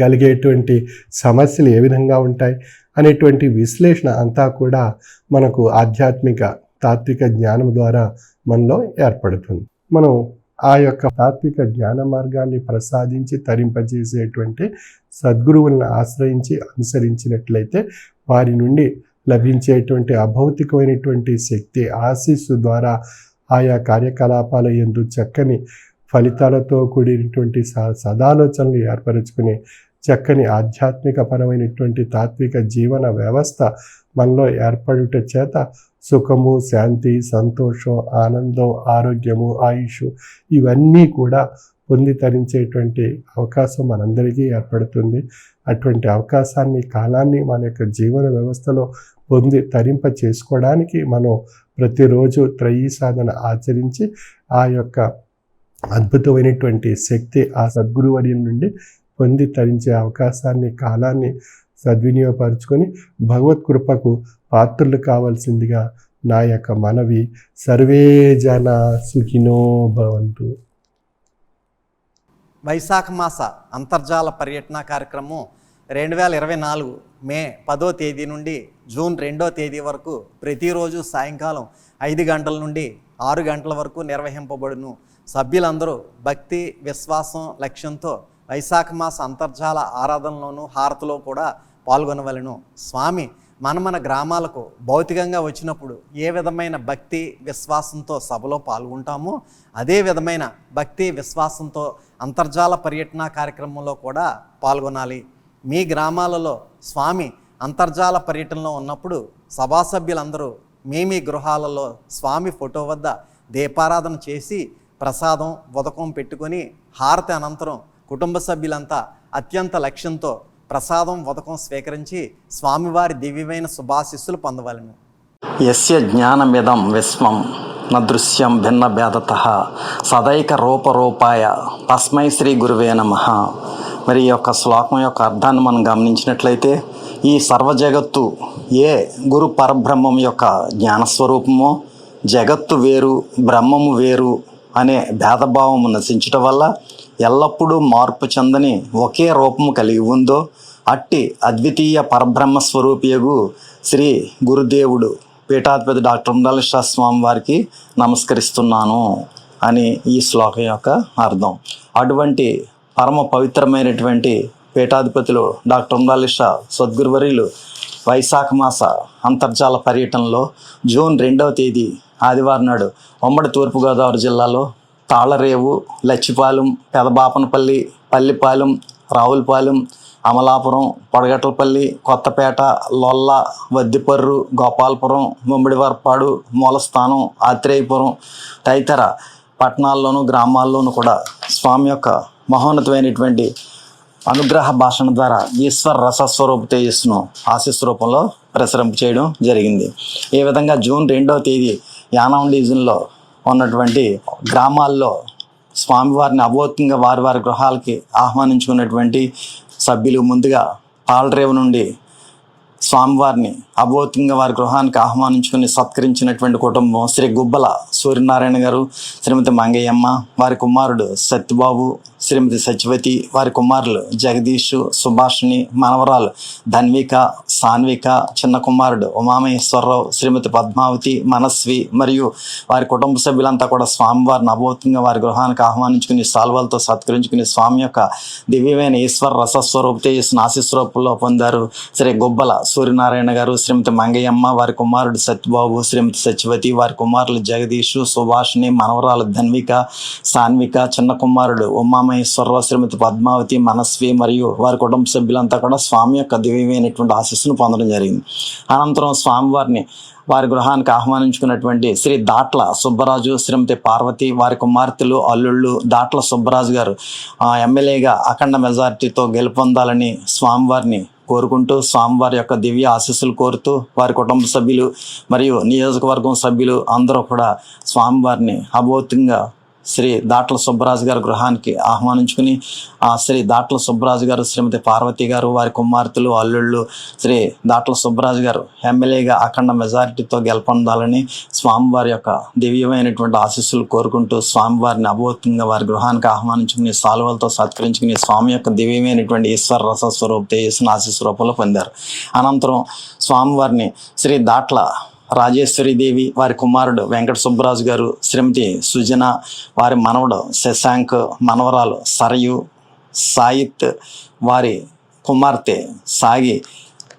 కలిగేటువంటి సమస్యలు ఏ విధంగా ఉంటాయి అనేటువంటి విశ్లేషణ అంతా కూడా మనకు ఆధ్యాత్మిక తాత్విక జ్ఞానం ద్వారా మనలో ఏర్పడుతుంది. మనం ఆ యొక్క తాత్విక జ్ఞాన మార్గాన్ని ప్రసాదించి తరింపజేసేటువంటి సద్గురువులను ఆశ్రయించి అనుసరించినట్లయితే వారి నుండి లభించేటువంటి అభౌతికమైనటువంటి శక్తి ఆశీస్సు ద్వారా ఆయా కార్యకలాపాల యందు చక్కని ఫలితాలతో కూడినటువంటి సదాలోచనలు ఏర్పరచుకుని చక్కని ఆధ్యాత్మిక పరమైనటువంటి తాత్విక జీవన వ్యవస్థ మనలో ఏర్పడుట చేత సుఖము, శాంతి, సంతోషం, ఆనందం, ఆరోగ్యము, ఆయుష్ ఇవన్నీ కూడా పొంది తరించేటువంటి అవకాశం మనందరికీ ఏర్పడుతుంది. అటువంటి అవకాశాన్ని, కాలాన్ని మన యొక్క జీవన వ్యవస్థలో పొంది తరింప చేసుకోవడానికి మనం ప్రతిరోజు త్రయీ సాధన ఆచరించి ఆ యొక్క అద్భుతమైనటువంటి శక్తి ఆ సద్గురువర్యం నుండి పొంది తరించే అవకాశాన్ని, కాలాన్ని సద్వినియోగపరుచుకొని భగవత్ కృపకు పాత్రులు కావాల్సిందిగా నా యొక్క మనవి. సర్వే జన సుఖినో భవంతు. వైశాఖ మాస అంతర్జాల పర్యటన కార్యక్రమం 2024 మే 10వ తేదీ నుండి జూన్ 2వ తేదీ వరకు ప్రతిరోజు సాయంకాలం 5 గంటల నుండి 6 గంటల వరకు నిర్వహింపబడును. సభ్యులందరూ భక్తి, విశ్వాసం, లక్ష్యంతో వైశాఖ మాస అంతర్జాల ఆరాధనలోను హారతిలో కూడా పాల్గొనవలెను. స్వామి మన గ్రామాలకు భౌతికంగా వచ్చినప్పుడు ఏ విధమైన భక్తి విశ్వాసంతో సభలో పాల్గొంటామో అదే విధమైన భక్తి విశ్వాసంతో అంతర్జాల పర్యటన కార్యక్రమంలో కూడా పాల్గొనాలి. మీ గ్రామాలలో స్వామి అంతర్జాల పర్యటనలో ఉన్నప్పుడు సభా సభ్యులందరూ మీ గృహాలలో స్వామి ఫోటో వద్ద దీపారాధన చేసి ప్రసాదం, ఉదకం పెట్టుకొని హారతి అనంతరం కుటుంబ సభ్యులంతా అత్యంత లక్ష్యంతో ప్రసాదం, ఉదకం స్వీకరించి స్వామివారి దివ్యమైన శుభాశిస్సులు పొందవలెను. యస్య జ్ఞానమిదం విశ్వం న దృశ్యం భిన్న భేదతః సదైక రూపరూపాయ తస్మై శ్రీ గురువే నమః. మరి ఈ యొక్క శ్లోకం యొక్క అర్థాన్ని మనం గమనించినట్లయితే ఈ సర్వజగత్తు ఏ గురు పరబ్రహ్మం యొక్క జ్ఞానస్వరూపమో, జగత్తు వేరు బ్రహ్మము వేరు అనే భేదభావము నశించటం వల్ల ఎల్లప్పుడూ మార్పు చెందని ఒకే రూపము కలిగి ఉందో అట్టి అద్వితీయ పరబ్రహ్మ స్వరూపియగు శ్రీ గురుదేవుడు పీఠాధిపతి డాక్టర్ ఉండాలేశ్వర స్వామి వారికి నమస్కరిస్తున్నాను అని ఈ శ్లోకం యొక్క అర్థం. అటువంటి పరమ పవిత్రమైనటువంటి పీఠాధిపతులు డాక్టర్ ఉండాలేశ్వర సద్గురువర్యులు వైశాఖ మాస అంతర్జాల పర్యటనలో జూన్ 2వ తేదీ ఆదివారం నాడు ఉమ్మడి తూర్పుగోదావరి జిల్లాలో తాళరేవు, లచ్చిపాలెం, పెదబాపనపల్లి, పల్లిపాలెం, రావులపాలెం, అమలాపురం, పొడగట్లపల్లి, కొత్తపేట, లొల్ల, వద్దిపర్రు, గోపాలపురం, ముమ్మిడివరపాడు, మూలస్థానం, ఆత్రేయపురం తదితర పట్టణాల్లోనూ గ్రామాల్లోనూ కూడా స్వామి యొక్క మహోన్నతమైనటువంటి అనుగ్రహ భాషణ ద్వారా ఈశ్వర రసస్వరూప తేజస్సును ఆశీస్ రూపంలో ప్రసరింప చేయడం జరిగింది. ఈ విధంగా జూన్ 2వ తేదీ యానాం డివిజన్లో ఉన్నటువంటి గ్రామాల్లో స్వామివారిని అభౌతికంగా వారి వారి గృహాలకి ఆహ్వానించుకున్నటువంటి సభ్యులు ముందుగా తాళరేవు నుండి స్వామివారిని అభౌతికంగా వారి గృహానికి ఆహ్వానించుకుని సత్కరించినటువంటి కుటుంబం శ్రీ గుబ్బల సూర్యనారాయణ గారు, శ్రీమతి మంగయ్యమ్మ, వారి కుమారుడు సత్యబాబు, శ్రీమతి సత్యవతి, వారి కుమారులు జగదీష్, సుభాషిణి, మనవరాలు ధన్విక, సాన్విక, చిన్న కుమారుడు ఉమామహేశ్వరరావు, శ్రీమతి పద్మావతి, మనస్వి మరియు వారి కుటుంబ సభ్యులంతా కూడా స్వామివారిని అభౌతికంగా వారి గృహానికి ఆహ్వానించుకుని సాల్వాలతో సత్కరించుకుని స్వామి యొక్క దివ్యమైన ఈశ్వర రసస్వరూప తేజస్సును ఆశీస్ రూపంలో పొందారు. శ్రీ గుబ్బల సూర్యనారాయణ గారు, శ్రీమతి మంగయ్యమ్మ, వారి కుమారుడు సత్యబాబు, శ్రీమతి సత్యవతి, వారి కుమారులు జగదీష్, సుభాషిని, మనవరాలు ధన్విక, సాన్విక, చిన్న కుమారుడు ఉమామహేశ్వరరావు, శ్రీమతి పద్మావతి, మనస్వి మరియు వారి కుటుంబ సభ్యులంతా కూడా స్వామి యొక్క దివ్యమైనటువంటి ఆశీస్సును పొందడం జరిగింది. అనంతరం స్వామివారిని వారి గృహానికి ఆహ్వానించుకున్నటువంటి శ్రీ దాట్ల సుబ్బరాజు, శ్రీమతి పార్వతి, వారి కుమార్తెలు, అల్లుళ్ళు దాట్ల సుబ్బరాజు గారు ఎమ్మెల్యేగా అఖండ మెజార్టీతో గెలుపొందాలని స్వామివారిని కోరుకుంటూ స్వామివారి యొక్క దివ్య ఆశీస్సులు కోరుతూ వారి కుటుంబ సభ్యులు మరియు నియోజకవర్గం సభ్యులు అందరూ కూడా స్వామివారిని అభౌతికంగా శ్రీ దాట్ల సుబ్బరాజు గారి గృహానికి ఆహ్వానించుకుని ఆ శ్రీ దాట్ల సుబ్బరాజు గారు, శ్రీమతి పార్వతి గారు, వారి కుమార్తెలు, అల్లుళ్ళు శ్రీ దాట్ల సుబ్బరాజు గారు ఎమ్మెల్యేగా అఖండ మెజారిటీతో గెలుపొందాలని స్వామివారి యొక్క దివ్యమైనటువంటి ఆశీస్సులు కోరుకుంటూ స్వామివారిని అభౌతికంగా వారి గృహానికి ఆహ్వానించుకుని సాల్వలతో సత్కరించుకుని స్వామి యొక్క దివ్యమైనటువంటి ఈశ్వర రసస్వరూప తేజస్సును ఆశీస్ రూపంలో పొందారు. అనంతరం స్వామివారిని శ్రీ దాట్ల రాజేశ్వరి దేవి, వారి కుమారుడు వెంకట సుబ్బరాజు గారు, శ్రీమతి సుజన, వారి మనవడు శశాంక్, మనవరాలు సరయు, సాయిత్, వారి కుమార్తె సాగి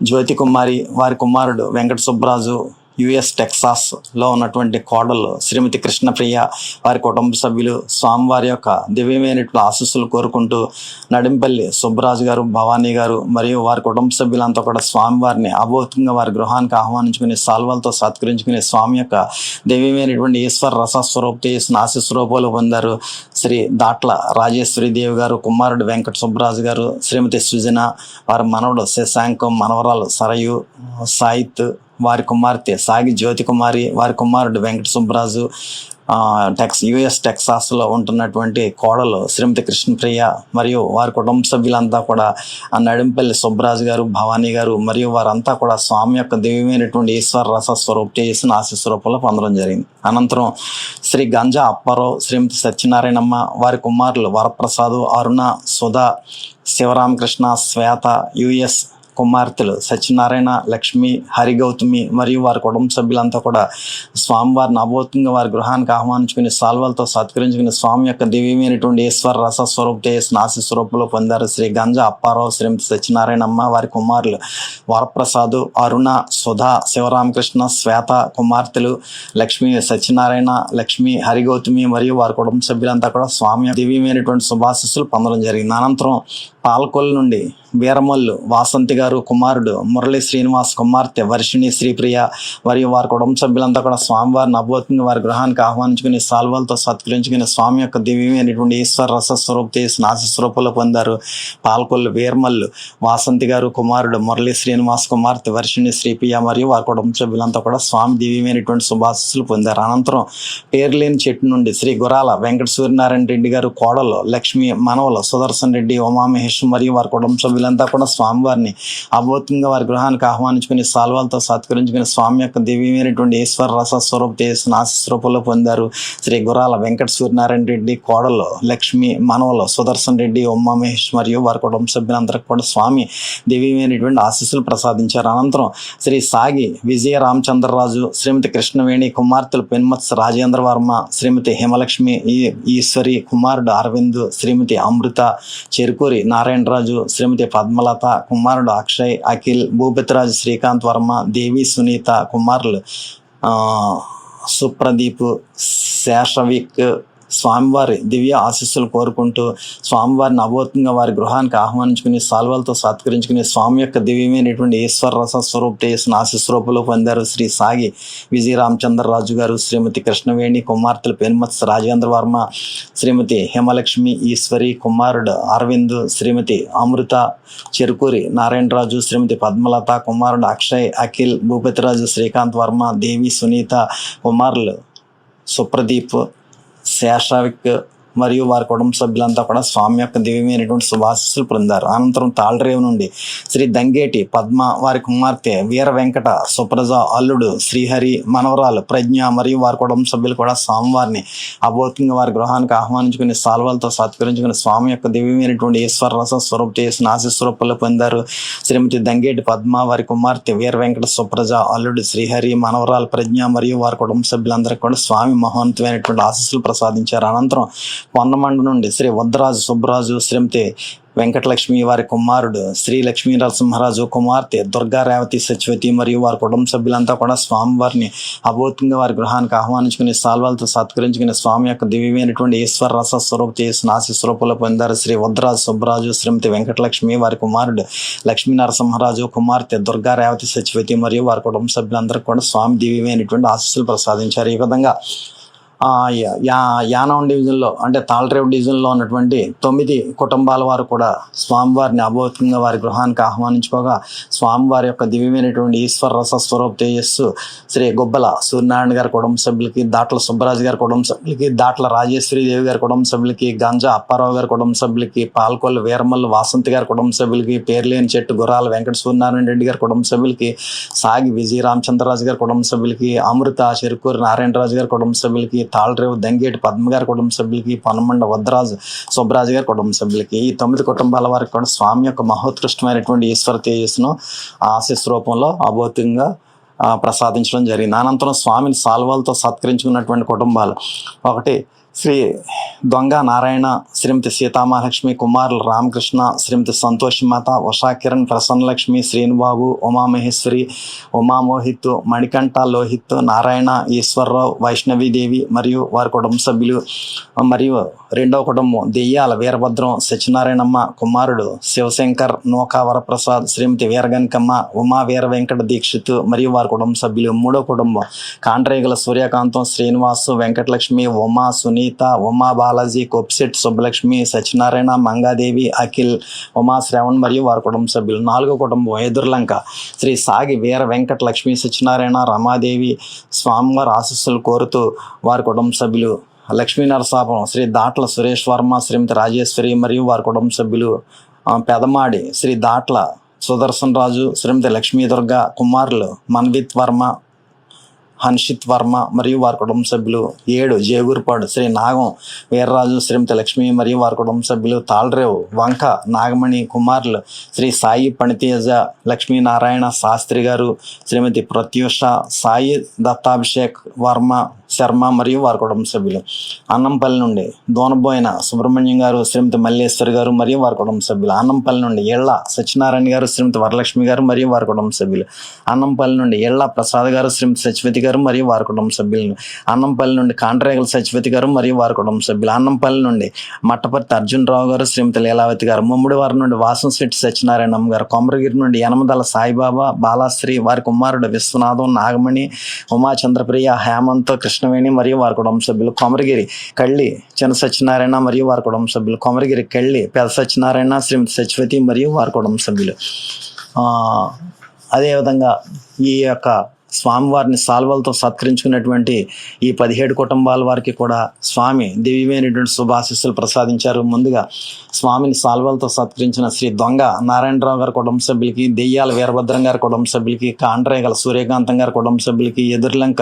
జ్యోతి కుమారి, వారి కుమారుడు వెంకట సుబ్బరాజు, యుఎస్ టెక్సాస్లో ఉన్నటువంటి కోడలు శ్రీమతి కృష్ణప్రియ, వారి కుటుంబ సభ్యులు స్వామివారి యొక్క దివ్యమైనటువంటి ఆశీస్సులు కోరుకుంటూ నడింపల్లి సుబ్బరాజు గారు, భవానీ గారు మరియు వారి కుటుంబ సభ్యులంతా కూడా స్వామివారిని అభౌతికంగా వారి గృహానికి ఆహ్వానించుకుని సాల్వాలతో సత్కరించుకుని స్వామి యొక్క దివ్యమైనటువంటి ఈశ్వర రసస్వరూప తేజస్సును ఆశీస్ రూపంలో పొందారు. శ్రీ దాట్ల రాజేశ్వరి దేవి గారు, కుమారుడు వెంకట సుబ్బరాజు గారు, శ్రీమతి సుజన, వారి మనవడు శశాంక్, మనవరాలు సరయు, సాయిత్, వారి కుమార్తె సాగి జ్యోతి కుమారి, వారి కుమారుడు వెంకట సుబ్బరాజు, యుఎస్ టెక్సాస్లో ఉంటున్నటువంటి కోడలు శ్రీమతి కృష్ణప్రియ మరియు వారి కుటుంబ సభ్యులంతా కూడా నడింపల్లి సుబ్బరాజు గారు, భవానీ గారు మరియు వారంతా కూడా స్వామి యొక్క దివ్యమైనటువంటి ఈశ్వర రసస్వరూప తేజస్సును ఆశీస్ రూపంలో పొందడం జరిగింది. అనంతరం శ్రీ గంజా అప్పారావు, శ్రీమతి సత్యనారాయణమ్మ, వారి కుమారులు వరప్రసాదు, అరుణ, సుధా, శివరామకృష్ణ, శ్వేత, యుఎస్ కుమార్తెలు సత్యనారాయణ, లక్ష్మి, హరిగౌతమి మరియు వారి కుటుంబ సభ్యులంతా కూడా స్వామివారిని అభౌతికంగా వారి గృహానికి ఆహ్వానించుకుని సాల్వలతో సత్కరించుకుని స్వామి యొక్క దివ్యమైనటువంటి ఈశ్వర రసస్వరూప తేజస్సును ఆశీస్ రూపంలో పొందారు. శ్రీ గంజా అప్పారావు, శ్రీమతి సత్యనారాయణమ్మ, వారి కుమారులు వరప్రసాదు, అరుణ, సుధా, శివరామకృష్ణ, శ్వేత, కుమార్తెలు లక్ష్మి, సత్యనారాయణ, లక్ష్మి, హరిగౌతమి మరియు వారి కుటుంబ సభ్యులంతా కూడా స్వామి దివ్యమైనటువంటి శుభాశీస్సులు పొందడం జరిగింది. అనంతరం పాలకొల్లు నుండి వీరమల్లు వాసంతి గారు, కుమారుడు మురళీ శ్రీనివాస్, కుమార్తె వర్షిణి శ్రీప్రియ మరియు వారి కుటుంబ సభ్యులంతా కూడా స్వామివారిని అభౌతికంగా వారి గృహానికి ఆహ్వానించుకుని సాల్వాలతో సత్కరించుకుని స్వామి యొక్క దివ్యమైనటువంటి ఈశ్వర రసస్వరూప తేజస్సును ఆశీస్ రూపంలో పొందారు. పాలకొల్లు వీరమల్లు వాసంతి గారు, కుమారుడు మురళీ శ్రీనివాస్, కుమార్తె వర్షిణి శ్రీప్రియ మరియు వారి కుటుంబ సభ్యులంతా కూడా స్వామి దివ్యమైనటువంటి శుభాశీస్సులు పొందారు. అనంతరం పేర్లేని చెట్టు నుండి శ్రీ గురాల వెంకట సూర్యనారాయణ రెడ్డి గారు, కోడలు లక్ష్మి, మనవలు సుదర్శన్ రెడ్డి, ఉమామహేశ్వర్ మరియు వారి కుటుంబ సభ్యులంతా కూడా స్వామివారిని అభౌతికంగా వారి గృహానికి ఆహ్వానించుకుని సాల్వాలతో సత్కరించుకుని స్వామి యొక్క దివ్యమైనటువంటి ఈశ్వర రసస్వరూప తేజస్సును ఆశీస్ రూపంలో పొందారు. శ్రీ గురాల వెంకట సూర్యనారాయణ రెడ్డి, కోడలు లక్ష్మి, మనవలు సుదర్శన్ రెడ్డి, ఉమామహేశ్వర్ మరియు వారి కుటుంబ సభ్యులందరికీ కూడా స్వామి దివ్యమైనటువంటి ఆశీస్సులు ప్రసాదించారు. అనంతరం శ్రీ సాగి విజయ రామచంద్రరాజు, శ్రీమతి కృష్ణవేణి, కుమార్తెలు పెన్మత్స్ రాజేంద్ర వర్మ, శ్రీమతి హిమలక్ష్మి, ఈశ్వరి, కుమారుడు అరవింద్, శ్రీమతి అమృత, చెరుకూరి నారాయణరాజు, శ్రీమతి పద్మలత, కుమారుడు అక్షయ్, అఖిల్, భూపతిరాజు, శ్రీకాంత్ వర్మ, దేవి, సునీత, కుమారులు సుప్రదీప్, శేషవిక్ స్వామివారి దివ్య ఆశీస్సులు కోరుకుంటూ స్వామివారిని అభౌతికంగా వారి గృహానికి ఆహ్వానించుకుని సాల్వాలతో సత్కరించుకుని స్వామి యొక్క దివ్యమైనటువంటి ఈశ్వర రస స్వరూప చేసిన ఆశీస్వరూపులు పొందారు శ్రీ సాగి విజయ రామచంద్రరాజు గారు, శ్రీమతి కృష్ణవేణి, కుమార్తెలు పెనుమత్స రాజేంద్ర వర్మ, శ్రీమతి హేమలక్ష్మి ఈశ్వరి, కుమారుడు అరవింద్, శ్రీమతి అమృత చెరుకూరి నారాయణరాజు, శ్రీమతి పద్మలత, కుమారుడు అక్షయ్, అఖిల్, భూపతిరాజు, శ్రీకాంత్ వర్మ, దేవి, సునీత, కుమారులు సుప్రదీప్, శేషవిక్ మరియు వారి కుటుంబ సభ్యులంతా కూడా స్వామి యొక్క దివ్యమైనటువంటి శుభాశీస్సులు పొందారు. అనంతరం తాళరేవు నుండి శ్రీ దంగేటి పద్మ, వారి కుమార్తె వీర వెంకట, సుప్రజ, అల్లుడు శ్రీహరి, మనవరాలు ప్రజ్ఞ మరియు వారి కుటుంబ సభ్యులు కూడా స్వామివారిని అభౌతికంగా వారి గృహానికి ఆహ్వానించుకుని సాల్వాలతో సత్కరించుకుని స్వామి యొక్క దివ్యమైనటువంటి ఈశ్వర రస స్వరూప చేసిన ఆశీస్వరూపాలు పొందారు. శ్రీమతి దంగేటి పద్మ, వారి కుమార్తె వీర వెంకట, సుప్రజ, అల్లుడు శ్రీహరి, మనవరాలు ప్రజ్ఞ మరియు వారి కుటుంబ సభ్యులందరికీ కూడా స్వామి మహోన్నతమైనటువంటి ఆశీస్సులు ప్రసాదించారు. అనంతరం పొన్నమండ నుండి శ్రీ వద్రాజు సుబ్బరాజు, శ్రీమతి వెంకటలక్ష్మి, వారి కుమారుడు శ్రీ లక్ష్మీ నరసింహరాజు, కుమార్తె దుర్గా రేవతి సత్యవతి మరియు వారి కుటుంబ సభ్యులంతా కూడా స్వామివారిని అభౌతికంగా వారి గృహానికి ఆహ్వానించుకుని సాల్వాలతో సత్కరించుకుని స్వామి యొక్క దివ్యమైనటువంటి ఈశ్వర రస స్వరూప చేసిన ఆశీస్వరూపాలు పొందారు. శ్రీ వద్రాజు సుబ్బరాజు, శ్రీమతి వెంకటలక్ష్మి, వారి కుమారుడు లక్ష్మీ నరసింహరాజు, కుమార్తె దుర్గా రేవతి సత్యవతి మరియు వారి కుటుంబ సభ్యులందరికీ కూడా స్వామి దివ్యమైనటువంటి ఆశీస్సులు ప్రసాదించారు. ఈ విధంగా యానాం డివిజన్లో అంటే తాళరేవు డివిజన్లో ఉన్నటువంటి 9 కుటుంబాల వారు కూడా స్వామివారిని అభౌతికంగా వారి గృహానికి ఆహ్వానించుకోగా స్వామివారి యొక్క దివ్యమైనటువంటి ఈశ్వర రస స్వరూప తేజస్సు శ్రీ గుబ్బల సూర్యనారాయణ గారి కుటుంబ సభ్యులకి, దాట్ల సుబ్బరాజు గారి కుటుంబ సభ్యులకి, దాట్ల రాజేశ్వరీదేవి గారి కుటుంబ సభ్యులకి, గంజా అప్పారావు గారి కుటుంబ సభ్యులకి, పాల్కొల్లు వీరమల్లు వాసంతి గారి కుటుంబ సభ్యులకి, పేర్లేని చెట్టు గుర్రాల వెంకట సూర్యనారాయణ రెడ్డి గారి కుటుంబ సభ్యులకి, సాగి విజయ రామచంద్రరాజు గారి కుటుంబ సభ్యులకి, అమృత చెరుకూరి నారాయణరాజు గారి కుటుంబ సభ్యులకి, తాళరేవు దంగేటి పద్మ గారి కుటుంబ సభ్యులకి, పొన్నమండ వద్రాజు సుబ్బరాజు గారి కుటుంబ సభ్యులకి, ఈ 9 కుటుంబాల వారికి కూడా స్వామి యొక్క మహోత్కృష్టమైనటువంటి ఈశ్వర తేజస్సును ఆశీస్ రూపంలో అభౌతికంగా ప్రసాదించడం జరిగింది. అనంతరం స్వామిని సాల్వాలతో సత్కరించుకున్నటువంటి కుటుంబాలు: ఒకటి శ్రీ దొంగ నారాయణ, శ్రీమతి సీతామహాలక్ష్మి, కుమారులు రామకృష్ణ, శ్రీమతి సంతోషిమాత, ఉషాకిరణ్, ప్రసన్నలక్ష్మి, శ్రీనుబాబు, ఉమామహేశ్వరి, ఉమామోహిత్, మణికంఠ, లోహిత్, నారాయణ, ఈశ్వరరావు, వైష్ణవీదేవి మరియు వారి కుటుంబ సభ్యులు. మరియు రెండవ కుటుంబం దెయ్యాల వీరభద్రం, సత్యనారాయణమ్మ, కుమారుడు శివశంకర్, నూకా వరప్రసాద్, శ్రీమతి వీరగనికమ్మ, ఉమా వీర వెంకట దీక్షిత్ మరియు వారి కుటుంబ సభ్యులు. మూడో కుటుంబం కాండ్రేగుల సూర్యకాంతం, శ్రీనివాసు, వెంకటలక్ష్మి, ఉమా, సునీత, ఉమా బాలాజీ, కొప్సెట్ సుబ్బలక్ష్మి, సత్యనారాయణ, మంగాదేవి, అఖిల్, ఉమా శ్రవణ్ మరియు వారి కుటుంబ సభ్యులు. నాలుగో కుటుంబం ఎదుర్లంక శ్రీ సాగి వీర వెంకట లక్ష్మీ సత్యనారాయణ, రమాదేవి స్వామివారి ఆశీస్సులు కోరుతూ వారి కుటుంబ సభ్యులు. లక్ష్మీ నరసాపురం శ్రీ దాట్ల సురేష్ వర్మ, శ్రీమతి రాజేశ్వరి మరియు వారి కుటుంబ సభ్యులు. పెదమాడి శ్రీ దాట్ల సుదర్శన్ రాజు, శ్రీమతి లక్ష్మీ దుర్గ, కుమారులు మన్విత్ వర్మ, హన్షిత్ వర్మ మరియు వారి కుటుంబ సభ్యులు. 7 జేగూరుపాడు శ్రీ నాగం వీర్రాజు, శ్రీమతి లక్ష్మి మరియు వారి కుటుంబ సభ్యులు. తాళరేవు వంక నాగమణి, కుమారులు శ్రీ సాయి పణితేజ, లక్ష్మీనారాయణ శాస్త్రి గారు, శ్రీమతి ప్రత్యూష, సాయి దత్తాభిషేక్ వర్మ శర్మ మరియు వారి కుటుంబ సభ్యులు. అన్నంపల్లి నుండి దోనబోయిన సుబ్రహ్మణ్యం గారు, శ్రీమతి మల్లేశ్వరి గారు మరియు వారి కుటుంబ సభ్యులు. అన్నంపల్లి నుండి ఎళ్ళ సత్యనారాయణ గారు, శ్రీమతి వరలక్ష్మి గారు మరియు వారి కుటుంబ సభ్యులు. అన్నంపల్లి నుండి ఎళ్ళ ప్రసాద్ గారు, శ్రీమతి సత్యవతి గారు మరియు వారి కుటుంబ సభ్యులు. అన్నంపల్లి నుండి కాండ్రేగల సత్యవతి గారు మరియు వారి కుటుంబ సభ్యులు. అన్నంపల్లి నుండి మట్టపర్తి అర్జునరావు గారు, శ్రీమతి లీలావతి గారు. ముమ్మిడివారి నుండి వాసంశెట్టి సత్యనారాయణమ్మ గారు. కొమరగిరి నుండి యనమదల సాయిబాబా, బాలాశ్రీ, వారి కుమారుడు విశ్వనాథం, నాగమణి, ఉమాచంద్రప్రియ, హేమంత్, కృష్ణవేణి మరియు వారి కుటుంబ సభ్యులు. కొమరగిరి కళ్ళి చిన్న సత్యనారాయణ మరియు వారి కుటుంబ సభ్యులు. కొమరగిరి కళ్ళి పెద్ద సత్యనారాయణ, శ్రీమతి సత్యవతి మరియు వారి కుటుంబ సభ్యులు. అదేవిధంగా ఈ యొక్క స్వామివారిని సాల్వలతో సత్కరించుకున్నటువంటి ఈ 17 కుటుంబాల వారికి కూడా స్వామి దివ్యమైనటువంటి శుభాశీస్సులు ప్రసాదించారు. ముందుగా స్వామిని సాల్వలతో సత్కరించిన శ్రీ దొంగ నారాయణరావు గారి కుటుంబ సభ్యులకి, దెయ్యాల వీరభద్రం గారి కుటుంబ సభ్యులకి, కాండ్రేగల సూర్యకాంతం గారి కుటుంబ సభ్యులకి, ఎదుర్లంక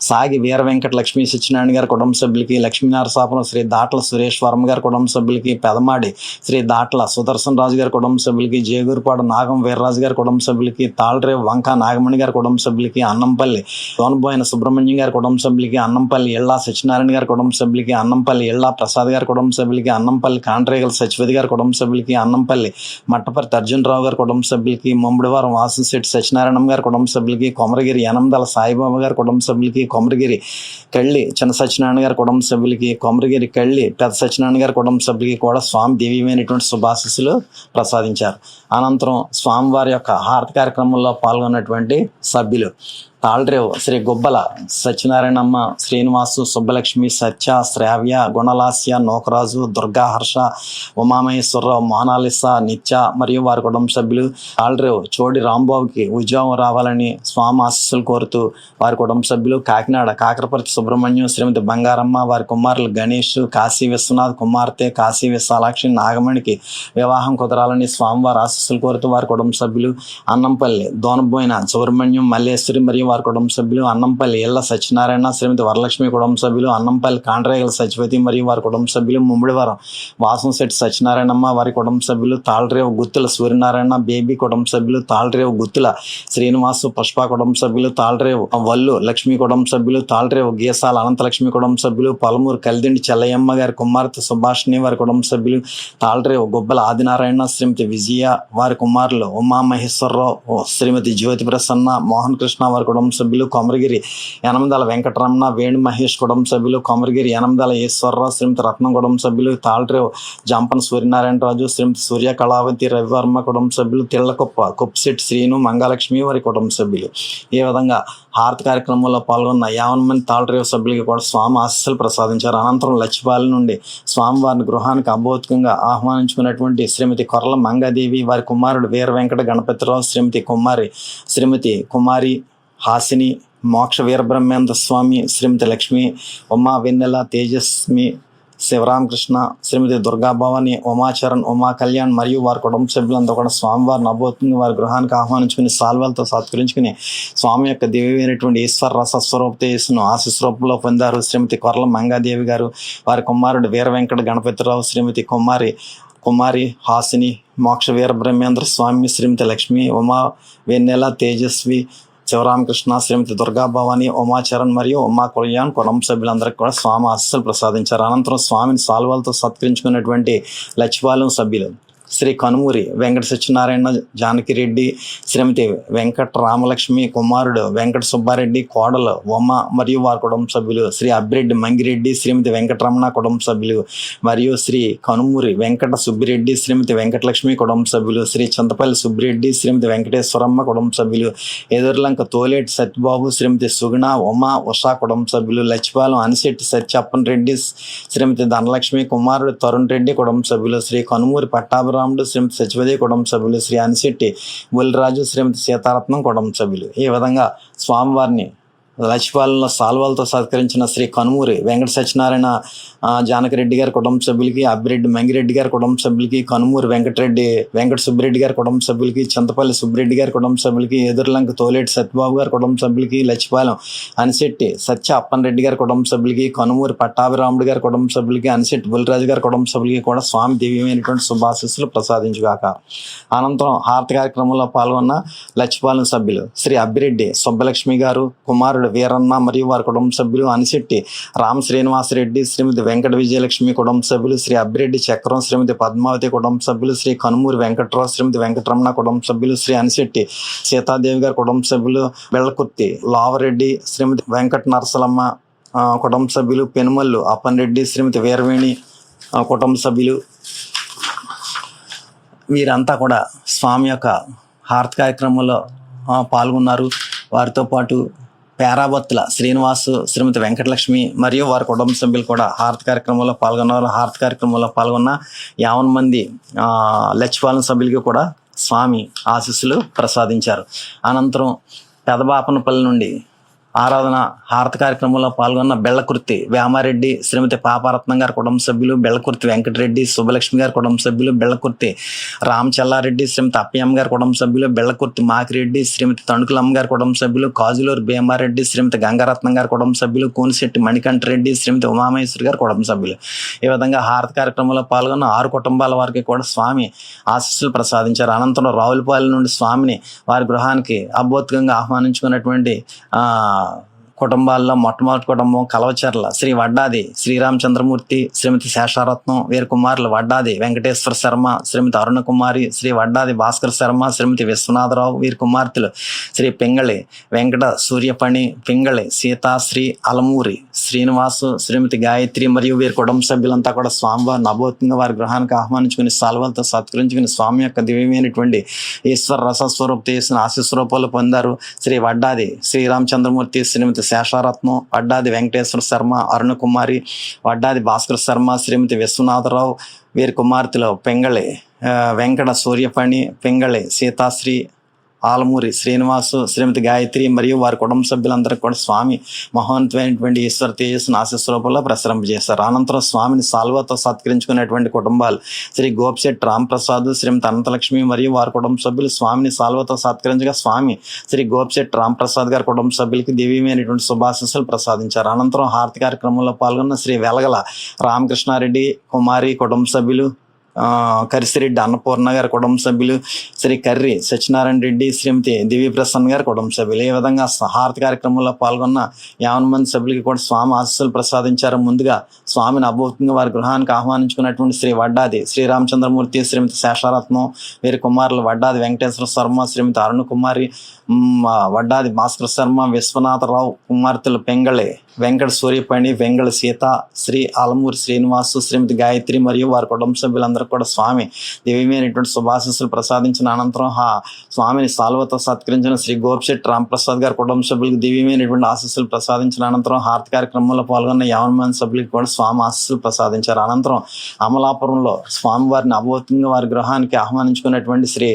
సాగి వీర వెంకట లక్ష్మీ సత్యనారాయణ గారి కుటుంబ సభ్యులకి, లక్ష్మీనరసాపురం శ్రీ దాట్ల సురేష్ వర్మ గారి కుటుంబ సభ్యులకి, పెదమాడి శ్రీ దాట్ల సుదర్శన్ రాజు గారి కుటుంబ సభ్యులకి, జేగూరుపాడు నాగం వీర్రాజు గారి కుటుంబ సభ్యులకి, తాళరేవు వంక నాగమణి గారి కుటుంబ సభ్యులకి, అన్నంపల్లి దోనబోయిన సుబ్రహ్మణ్యం గారి కుటుంబ సభ్యులకి, అన్నంపల్లి ఇళ్ళ సత్యనారాయణ గారి కుటుంబ సభ్యులకి, అన్నంపల్లి ఇళ్ళ ప్రసాద్ గారి కుటుంబ సభ్యులకి, అన్నంపల్లి కాంట్రేగల సత్యవతి గారి కుటుంబ సభ్యులకి, అన్నంపల్లి మట్టపర్తి అర్జునరావు గారి కుటుంబ సభ్యులకి, ముమ్మడివారం వాసంశెట్టి సత్యనారాయణ గారి కుటుంబ సభ్యులకి, కొమరగిరి యనందల సాయిబాబా గారి కుటుంబ సభ్యులకి, కొమరగిరి కళ్ళి చిన్న సత్యనారాయణ గారి కుటుంబ సభ్యులకి, కొమరగిరి కళ్ళి పెద్ద సత్యనారాయణ గారి కుటుంబ సభ్యులకి కూడా స్వామి దివ్యమైనటువంటి శుభాశీస్సులు ప్రసాదించారు. అనంతరం స్వామివారి యొక్క హారతి కార్యక్రమంలో పాల్గొన్నటువంటి సభ్యులు తాళ్రేవు శ్రీ గుబ్బల సత్యనారాయణమ్మ, శ్రీనివాసు, సుబ్బలక్ష్మి, సత్య, శ్రావ్య, గుణలాస్య, నోకరాజు, దుర్గాహర్ష, ఉమామహేశ్వరరావు, మోనాలిసా, నిత్య మరియు వారి కుటుంబ సభ్యులు తాళ్రేవు చోడి రాంబాబుకి ఉద్యోగం రావాలని స్వామి ఆశీస్సులు కోరుతూ వారి కుటుంబ సభ్యులు కాకినాడ కాకరపర్తి సుబ్రహ్మణ్యం, శ్రీమతి బంగారమ్మ, వారి కుమారులు గణేష్, కాశీ విశ్వనాథ్ కుమార్తె కాశీ విశాలాక్షి నాగమణికి వివాహం కుదరాలని స్వామివారి ఆశీస్సులు కోరుతూ వారి కుటుంబ సభ్యులు అన్నంపల్లి దోనబోయిన సుబ్రహ్మణ్యం, మల్లేశ్వరి మరియు వారి కుటుంబ సభ్యులు అన్నంపల్లి ఇళ్ళ సత్యనారాయణ, శ్రీమతి వరలక్ష్మి కుటుంబ సభ్యులు అన్నంపల్లి కాంట్రేగల సత్యవతి మరియు వారి కుటుంబ సభ్యులు ముమ్మడివారం వాసంశెట్టి సత్యనారాయణమ్మ, వారి కుటుంబ సభ్యులు తాళ్రేవు గుత్తుల సూర్యనారాయణ బేబీ కుటుంబ సభ్యులు, తాళ్రేవు గుత్తుల శ్రీనివాసు పుష్ప కుటుంబ సభ్యులు, తాళ్రేవు వల్లు లక్ష్మి కుటుంబ సభ్యులు, తాళ్రేవు గీసాల అనంతలక్ష్మి కుటుంబ సభ్యులు, పలమూరు కలిదిండి చెల్లయ్యమ్మ గారి కుమార్తె సుభాషిణి వారి కుటుంబ సభ్యులు, తాళ్రేవు గుబ్బల ఆదినారాయణ, శ్రీమతి విజయ వారి కుమారులు ఉమామహేశ్వరరావు, శ్రీమతి జ్యోతి ప్రసన్న, మోహన్ కృష్ణ వారి కుటుంబ సభ్యులు, కొమరగిరి యనమదల వెంకటరమణ, వేణు మహేష్ కుటుంబ సభ్యులు, కొమరగిరి యనమదల ఈశ్వరరావు, శ్రీమతి రత్నం కుటుంబ సభ్యులు, తాళ్రేవు జంపన సూర్యనారాయణరాజు, శ్రీమతి సూర్య కళావతి రవివర్మ కుటుంబ సభ్యులు, తిళ్లకుప్ప కుప్సిట్ శ్రీను మంగాలక్ష్మి వారి కుటుంబ సభ్యులు. ఈ విధంగా హారతి కార్యక్రమంలో పాల్గొన్న 50 మంది తాళ్రేవు సభ్యులకి కూడా స్వామి ఆశీస్సులు ప్రసాదించారు. అనంతరం లచ్చిపాలెం నుండి స్వామివారిని గృహానికి అభౌతికంగా ఆహ్వానించుకున్నటువంటి శ్రీమతి కొర్ల మంగాదేవి, వారి కుమారుడు వీర వెంకట గణపతిరావు, శ్రీమతి కుమారి హాసిని, మోక్ష వీరబ్రహ్మేంద్ర స్వామి, శ్రీమతి లక్ష్మి, ఉమా వెన్నెల, తేజస్మి, శివరామకృష్ణ, శ్రీమతి దుర్గాభవాని, ఉమాచరణ్, ఉమా కళ్యాణ్ మరియు వారి కుటుంబ సభ్యులంతా కూడా స్వామివారిని అభౌతికంగా వారి గృహానికి ఆహ్వానించుకుని సాల్వాలతో సత్కరించుకుని స్వామి యొక్క దివ్యమైనటువంటి ఈశ్వర రసస్వరూపతేసును ఆశీస్వరూపంలో పొందారు. శ్రీమతి కొర్ల మంగాదేవి గారు, వారి కుమారుడు వీర వెంకట గణపతిరావు, శ్రీమతి కుమారి హాసిని, మోక్ష వీర బ్రహ్మేంద్ర స్వామి, శ్రీమతి లక్ష్మి, ఉమా వెన్నెల, తేజస్వి, శివరామకృష్ణ, శ్రీమతి దుర్గాభవాని, ఉమాచరణ్ మరియు ఉమా కళ్యాణ్ కుటుంబ సభ్యులందరికీ కూడా స్వామి ఆశీస్సులు ప్రసాదించారు. అనంతరం స్వామిని సాల్వాలతో సత్కరించుకున్నటువంటి లచ్చిపాలెం సభ్యులు శ్రీ కనుమూరి వెంకట సత్యనారాయణ, జానకిరెడ్డి, శ్రీమతి వెంకట రామలక్ష్మి, కుమారుడు వెంకట సుబ్బారెడ్డి, కోడలు ఉమ మరియు వారి కుటుంబ సభ్యులు, శ్రీ అబ్బిరెడ్డి మంగిరెడ్డి, శ్రీమతి వెంకటరమణ కుటుంబ సభ్యులు మరియు శ్రీ కనుమూరి వెంకట సుబ్బిరెడ్డి, శ్రీమతి వెంకటలక్ష్మి కుటుంబ సభ్యులు, శ్రీ చింతపల్లి సుబ్బిరెడ్డి, శ్రీమతి వెంకటేశ్వరమ్మ కుటుంబ సభ్యులు, ఎదుర్లంక తోలేటి సత్యబాబు, శ్రీమతి సుగుణ, ఉమా, ఉషా కుటుంబ సభ్యులు, లచ్చిపాలెం అనిశెట్టి సత్యప్పన్ రెడ్డి, శ్రీమతి ధనలక్ష్మి, కుమారుడు తరుణ్ రెడ్డి కుటుంబ సభ్యులు, శ్రీ కనుమూరి పట్టాభిరాముడు, శ్రీమతి సచివతి కుటుంబ సభ్యులు, శ్రీ అనిశెట్టి బుల్లిరాజు, శ్రీమతి సీతారత్నం కుటుంబ సభ్యులు. ఈ విధంగా స్వామివారిని లచ్చిపాలెంలో సాల్వాలతో సత్కరించిన శ్రీ కనుమూరి వెంకట సత్యనారాయణ జానకిరెడ్డి గారి కుటుంబ సభ్యులకి, అబ్బిరెడ్డి మంగిరెడ్డి గారి కుటుంబ సభ్యులకి, కనుమూరి వెంకట సుబ్బిరెడ్డి గారి కుటుంబ సభ్యులకి, చింతపల్లి సుబ్బిరెడ్డి గారి కుటుంబ సభ్యులకి, ఎదుర్లంక తోలేటి సత్యబాబు గారి కుటుంబ సభ్యులకి, లచ్చిపాలెం అనిశెట్టి సత్య అప్పన్ రెడ్డి గారి కుటుంబ సభ్యులకి, కనుమూరి పట్టాభిరాముడు గారి కుటుంబ సభ్యులకి, అనిశెట్టి బుల్లిరాజు గారి కుటుంబ సభ్యులకి కూడా స్వామి దివ్యమైనటువంటి శుభాశీస్సులు ప్రసాదించుగాక. అనంతరం హారతి కార్యక్రమంలో పాల్గొన్న లచ్చిపాలెం సభ్యులు శ్రీ అబ్బిరెడ్డి సుబ్బలక్ష్మి గారు, కుమారుడు వీరన్న మరియు వారి కుటుంబ సభ్యులు, అనిశెట్టి రామ శ్రీనివాసరెడ్డి, శ్రీమతి వెంకట విజయలక్ష్మి కుటుంబ సభ్యులు, శ్రీ అబ్బిరెడ్డి చక్రం, శ్రీమతి పద్మావతి కుటుంబ సభ్యులు, శ్రీ కనుమూరి వెంకటరావు, శ్రీమతి వెంకటరమణ కుటుంబ సభ్యులు, శ్రీ అనిశెట్టి సీతాదేవి గారి కుటుంబ సభ్యులు, బెళ్ళకుర్తి లావరెడ్డి, శ్రీమతి వెంకట నరసలమ్మ కుటుంబ సభ్యులు, పెనుమల్లు అప్పన్ రెడ్డి, శ్రీమతి వీరవేణి కుటుంబ సభ్యులు, వీరంతా కూడా స్వామి యొక్క హారతి కార్యక్రమంలో పాల్గొన్నారు. వారితో పాటు పేరాబత్తుల శ్రీనివాసు, శ్రీమతి వెంకటలక్ష్మి మరియు వారి కుటుంబ సభ్యులు కూడా హారతి కార్యక్రమంలో పాల్గొన్నారు. హారతి కార్యక్రమంలో పాల్గొన్న 50 మంది లచ్చిపాలెం సభ్యులకి కూడా స్వామి ఆశీస్సులు ప్రసాదించారు. అనంతరం పెదబాపనపల్లి నుండి ఆరాధన హారతి కార్యక్రమంలో పాల్గొన్న బెళ్లకుర్తి వేమారెడ్డి శ్రీమతి పాపారత్నం గారి కుటుంబ సభ్యులు, బెళ్లకుర్తి వెంకటరెడ్డి శుభలక్ష్మి గారి కుటుంబ సభ్యులు, బెళ్లకుర్తి రామచల్లారెడ్డి శ్రీమతి అప్పయ్యమ్మ గారి కుటుంబ సభ్యులు, బెళ్లకుర్తి మాకిరెడ్డి శ్రీమతి తండుకులమ్మ గారి కుటుంబ సభ్యులు, కాజులూరు భీమారెడ్డి శ్రీమతి గంగారత్నం గారి కుటుంబ సభ్యులు, కూనిశెట్టి మణికంఠరెడ్డి శ్రీమతి ఉమామహేశ్వరి గారి కుటుంబ సభ్యులు. ఈ విధంగా హారతి కార్యక్రమంలో పాల్గొన్న 6 కుటుంబాల వారికి కూడా స్వామి ఆశీస్సులు ప్రసాదించారు. అనంతరం రావులపాలెం నుండి స్వామిని వారి గృహానికి అభౌతికంగా ఆహ్వానించుకున్నటువంటి కుటుంబాల్లో మొట్టమొదటి కుటుంబం కలవచర్ల శ్రీ వడ్డాది శ్రీరామచంద్రమూర్తి శ్రీమతి శేషారత్నం, వీరి కుమారులు వడ్డాది వెంకటేశ్వర శర్మ శ్రీమతి అరుణకుమారి, శ్రీ వడ్డాది భాస్కర్ శర్మ శ్రీమతి విశ్వనాథరావు, వీరి కుమార్తెలు శ్రీ పింగళి వెంకట సూర్యపణి, పింగళి సీతాశ్రీ, అలమూరి శ్రీనివాసు శ్రీమతి గాయత్రి మరియు వీరి కుటుంబ సభ్యులంతా కూడా స్వామివారిని అభౌతికంగా వారి గృహానికి ఆహ్వానించుకుని సాల్వలతో సత్కరించుకుని స్వామి యొక్క దివ్యమైనటువంటి ఈశ్వర రసస్వరూప చేసిన ఆశీస్వరూపాలు పొందారు. శ్రీ వడ్డాది శ్రీరామచంద్రమూర్తి శ్రీమతి శేషారత్నం, వడ్డాది వెంకటేశ్వర శర్మ, అరుణకుమారి, వడ్డాది భాస్కర్ శర్మ, శ్రీమతి విశ్వనాథరావు, వీరి కుమార్తెలు పింగళి వెంకట సూర్యపణి, పింగళి సీతాశ్రీ, ఆలమూరి శ్రీనివాసు శ్రీమతి గాయత్రి మరియు వారి కుటుంబ సభ్యులందరికీ కూడా స్వామి మహోన్నతమైనటువంటి ఈశ్వర తేజస్సును ఆశీస్వరూపంలో ప్రసరింపజేశారు. అనంతరం స్వామిని సాల్వతో సత్కరించుకునేటువంటి కుటుంబాలు శ్రీ గోపిశెట్టి రామప్రసాద్ శ్రీమతి అనంతలక్ష్మి మరియు వారి కుటుంబ సభ్యులు స్వామిని సాల్వతో సత్కరించగా స్వామి శ్రీ గోపిశెట్టి రామప్రసాద్ గారి కుటుంబ సభ్యులకి దివ్యమైనటువంటి శుభాశీస్సులు ప్రసాదించారు. అనంతరం హారతి కార్యక్రమంలో పాల్గొన్న శ్రీ వెలగల రామకృష్ణారెడ్డి కుమారి కుటుంబ సభ్యులు, కరిసిరెడ్డి అన్నపూర్ణ గారి కుటుంబ సభ్యులు, శ్రీ కర్రి సత్యనారాయణ రెడ్డి శ్రీమతి దివ్యప్రసన్న గారి కుటుంబ సభ్యులు. ఈ విధంగా హారతి కార్యక్రమంలో పాల్గొన్న 50 మంది సభ్యులకి కూడా స్వామి ఆశీస్సులు ప్రసాదించారు. ముందుగా స్వామిని అభౌతికంగా వారి గృహానికి ఆహ్వానించుకున్నటువంటి శ్రీ వడ్డాది శ్రీరామచంద్రమూర్తి శ్రీమతి శేషారత్నం, వీరి కుమారులు వడ్డాది వెంకటేశ్వర శర్మ శ్రీమతి అరుణకుమారి, వడ్డాది భాస్కర్ శర్మ, విశ్వనాథరావు, కుమార్తెలు పెంగళి వెంకట సూర్యపణి, వెంగళ సీత, శ్రీ ఆలమూరి శ్రీనివాసు శ్రీమతి గాయత్రి మరియు వారి కుటుంబ సభ్యులందరూ కూడా స్వామి దివ్యమైనటువంటి శుభాశీస్సులు ప్రసాదించిన అనంతరం స్వామిని సాల్వతో సత్కరించిన శ్రీ గోపిశెట్టి రామప్రసాద్ గారి కుటుంబ సభ్యులకు దివ్యమైనటువంటి ఆశీస్సులు ప్రసాదించిన అనంతరం హారతి కార్యక్రమంలో పాల్గొన్న 50 మంది సభ్యులకు కూడా స్వామి ఆశీస్సులు ప్రసాదించారు. అనంతరం అమలాపురంలో స్వామివారిని అభౌతికంగా వారి గృహానికి ఆహ్వానించుకున్నటువంటి శ్రీ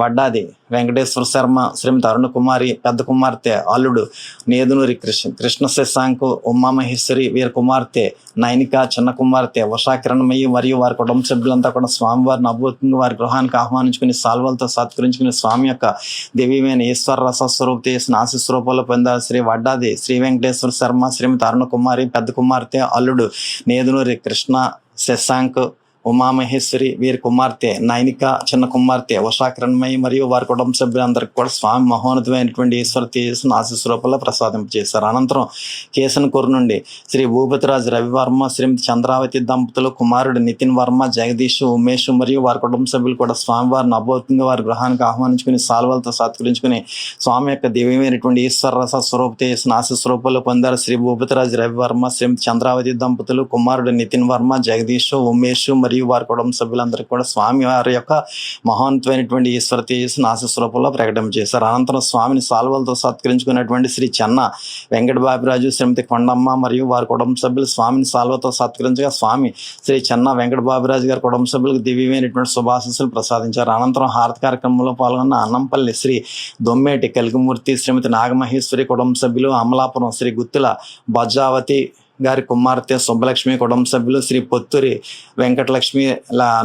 వడ్డాది వెంకటేశ్వర శర్మ శ్రీమతి అరుణకుమారి, పెద్ద కుమార్తె అల్లుడు నేదునూరి కృష్ణ శశాంకు, ఉమామహేశ్వరి, వీరి కుమార్తె నైనిక, చిన్న కుమార్తె ఉషాకిరణమయ్యి మరియు వారి కుటుంబ సభ్యులంతా కూడా స్వామివారిని అభౌతికంగా వారి గృహానికి ఆహ్వానించుకుని సాల్వలతో సత్కరించుకుని స్వామి యొక్క దివ్యమైన ఈశ్వర రసస్వరూప చేసిన ఆశీస్వరూపాలు పొందారు. శ్రీ వడ్డాది శ్రీ వెంకటేశ్వర శర్మ శ్రీమతి అరుణకుమారి, పెద్ద కుమార్తె అల్లుడు నేదునూరి కృష్ణ శశాంక్, ఉమామహేశ్వరి, వీరి కుమార్తె నైనిక, చిన్న కుమార్తె ఉషాకిరణమయ్యి మరియు వారి కుటుంబ సభ్యులందరికీ కూడా స్వామి మహోన్నతమైనటువంటి ఈశ్వర తేజస్సును ఆశీస్వరూపంలో ప్రసాదింపజేశారు. అనంతరం కేసనకూరు నుండి శ్రీ భూపతిరాజు రవివర్మ శ్రీమతి చంద్రావతి దంపతులు కుమారుడు నితిన్ వర్మ, జగదీష్, ఉమేష్ మరియు వారి కుటుంబ సభ్యులు కూడా స్వామివారిని అభౌతికంగా వారి గృహానికి ఆహ్వానించుకుని సాల్వలతో సత్కరించుకుని స్వామి యొక్క దివ్యమైనటువంటి ఈశ్వర రస స్వరూప తేజస్సును ఆశీస్వరూపంలో పొందారు. శ్రీ భూపతిరాజు రవివర్మ శ్రీమతి చంద్రావతి దంపతులు కుమారుడు నితిన్ వర్మ, జగదీష్, ఉమేష్ మరియు వారి కుటుంబ సభ్యులందరికీ కూడా స్వామి వారి యొక్క మహోన్నతమైనటువంటి ఈశ్వర తేజస్సును ఆశీస్వరూపంలో ప్రకటన చేశారు. అనంతరం స్వామిని సాల్వలతో సత్కరించుకున్నటువంటి శ్రీ చెన్న వెంకట బాబిరాజు శ్రీమతి కొండమ్మ మరియు వారి కుటుంబ సభ్యులు స్వామిని సాల్వతో సత్కరించగా స్వామి శ్రీ చెన్న వెంకట బాబిరాజు గారి కుటుంబ సభ్యులకు దివ్యమైనటువంటి శుభాశీస్సులు ప్రసాదించారు. అనంతరం హారతి కార్యక్రమంలో పాల్గొన్న అన్నంపల్లి శ్రీ దొమ్మేటి కలిగిమూర్తి శ్రీమతి నాగమహేశ్వరి కుటుంబ సభ్యులు, అమలాపురం శ్రీ గుత్తుల బొజ్జావతి గారి కుమార్తె సుబ్బలక్ష్మి కుటుంబ సభ్యులు, శ్రీ పొత్తూరి వెంకటలక్ష్మి